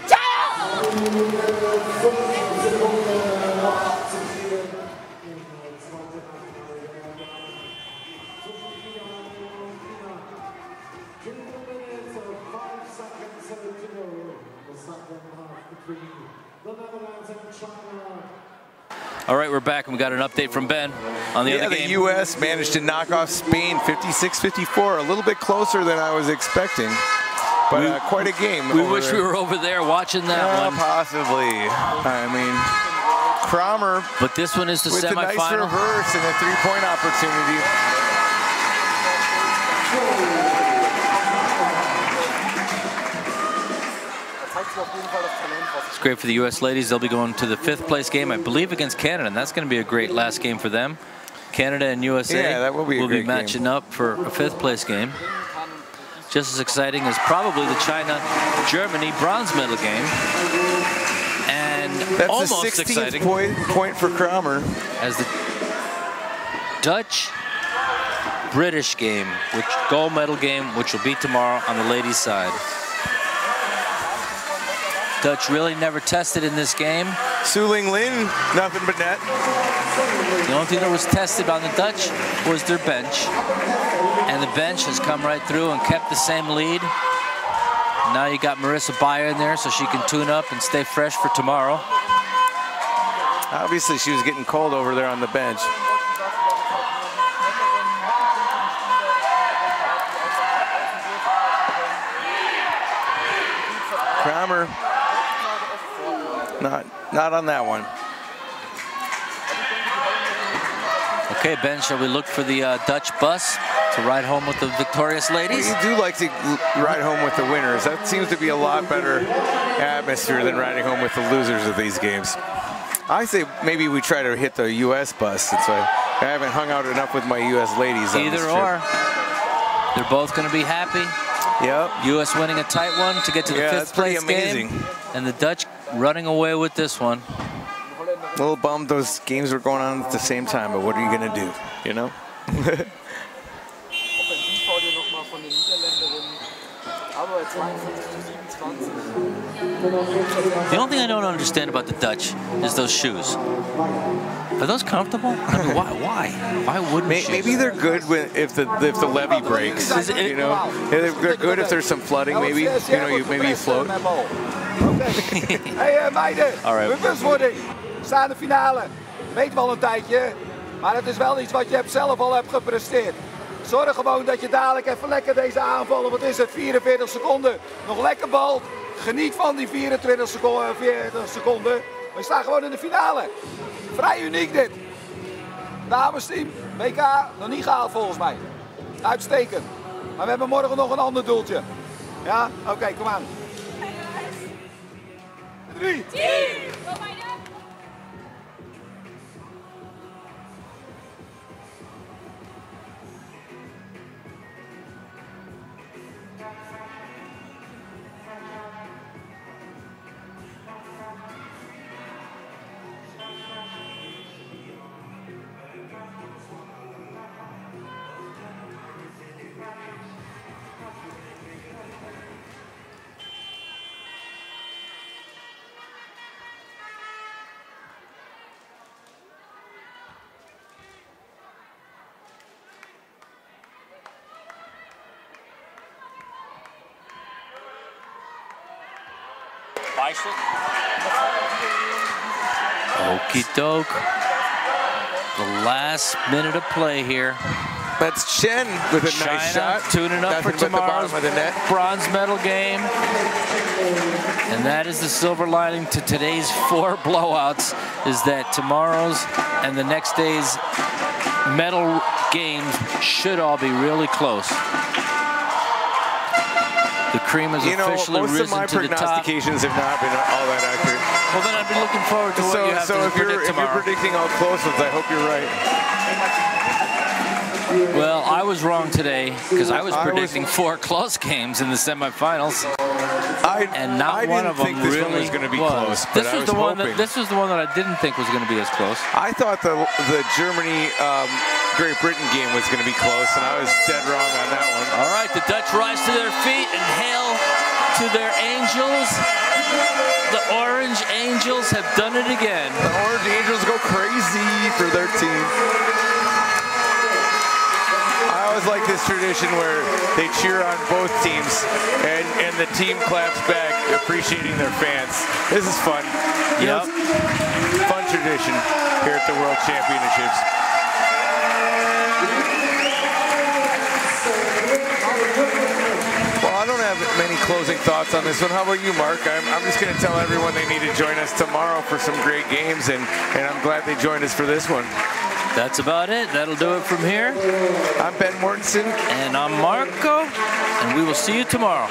加油！ All right, we're back, and we got an update from Ben on the other game. The U.S. managed to knock off Spain 56-54, a little bit closer than I was expecting, but quite a game. We wish we were over there watching that one. Possibly. I mean, Kramer. But this one is the semifinal. With a nice reverse and a three-point opportunity. It's great for the U.S. ladies. They'll be going to the 5th place game, I believe, against Canada, and that's going to be a great last game for them. Canada and USA will be matching up for a 5th place game. Just as exciting as probably the China-Germany bronze medal game. And that's almost the 16th exciting point for Kramer. As the Dutch-British game, gold medal game, which will be tomorrow on the ladies' side. Dutch really never tested in this game. Su-Ling Lin, nothing but net. The only thing that was tested on the Dutch was their bench. And the bench has come right through and kept the same lead. Now you got Marissa Beyer in there so she can tune up and stay fresh for tomorrow. Obviously she was getting cold over there on the bench. Kramer. Not on that one. Okay, Ben, shall we look for the Dutch bus to ride home with the victorious ladies? Well, you do like to ride home with the winners. That seems to be a lot better atmosphere than riding home with the losers of these games. I say maybe we try to hit the U.S. bus since I haven't hung out enough with my U.S. ladies on this trip. Either or. They're both going to be happy. Yep. U.S. winning a tight one to get to the 5th place game. And the Dutch running away with this one. A little bummed those games were going on at the same time, but what are you going to do, you know? The only thing I don't understand about the Dutch is those shoes. Are those comfortable? I mean, why wouldn't maybe they're good if the levee breaks. You know, they're good if there's some flooding. Maybe maybe you float. Hey, meiden, all right. bewustwording. We staan in de finale. Weet wel een tijdje. Maar het is wel iets wat je zelf al hebt gepresteerd. Zorg gewoon dat je dadelijk even lekker deze aanvallen. Wat is het? 44 seconden. Nog lekker bal. Geniet van die 24 seconden. We staan gewoon in de finale. Vrij uniek dit. Damesteam, WK, nog niet gehaald volgens mij. Uitstekend. Maar we hebben morgen nog een ander doeltje. Ja? Oké, kom aan. 3. Okie doke. The last minute of play here. That's Chen with a China nice shot. Tuning up for tomorrow's bronze medal game. And that is the silver lining to today's 4 blowouts, is that tomorrow's and the next day's medal games should all be really close. The cream has officially most risen of my to the top. prognostications have not been all that accurate. Well, then I've been looking forward to what you have to predict tomorrow. If you're predicting all close ones, I hope you're right. Well, I was wrong today because I was predicting 4 close games in the semifinals, and not one of them really was going to be close. This was the one that I didn't think was going to be as close. I thought the Germany Great Britain game was going to be close, and I was dead wrong on that one. All right, the Dutch rise to their feet and hail to their angels. The Orange Angels have done it again. The Orange Angels go crazy for their team. I always like this tradition where they cheer on both teams and the team claps back, appreciating their fans. This is fun. Yep. Fun tradition here at the World Championships. Well, I don't have many closing thoughts on this one. How about you, Mark? I'm just going to tell everyone they need to join us tomorrow for some great games, and I'm glad they joined us for this one. That's about it. That'll do it from here. I'm Ben Mortensen. And I'm Marco, and we will see you tomorrow.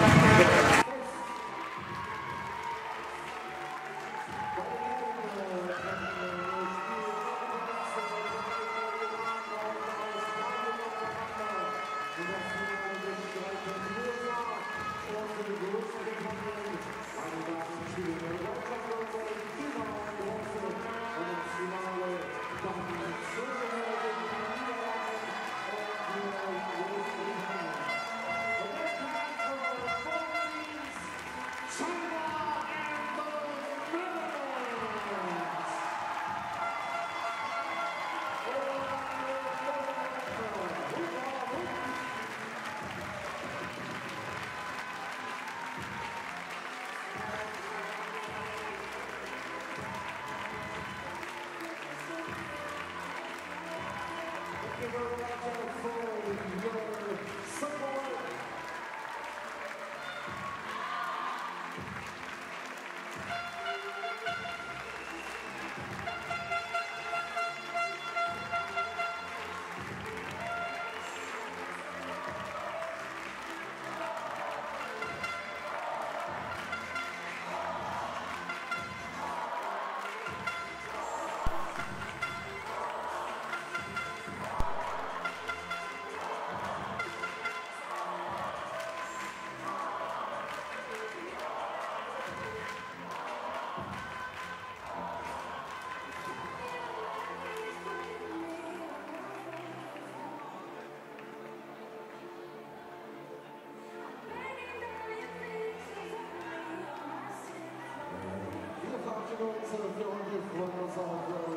to the 400 runners-off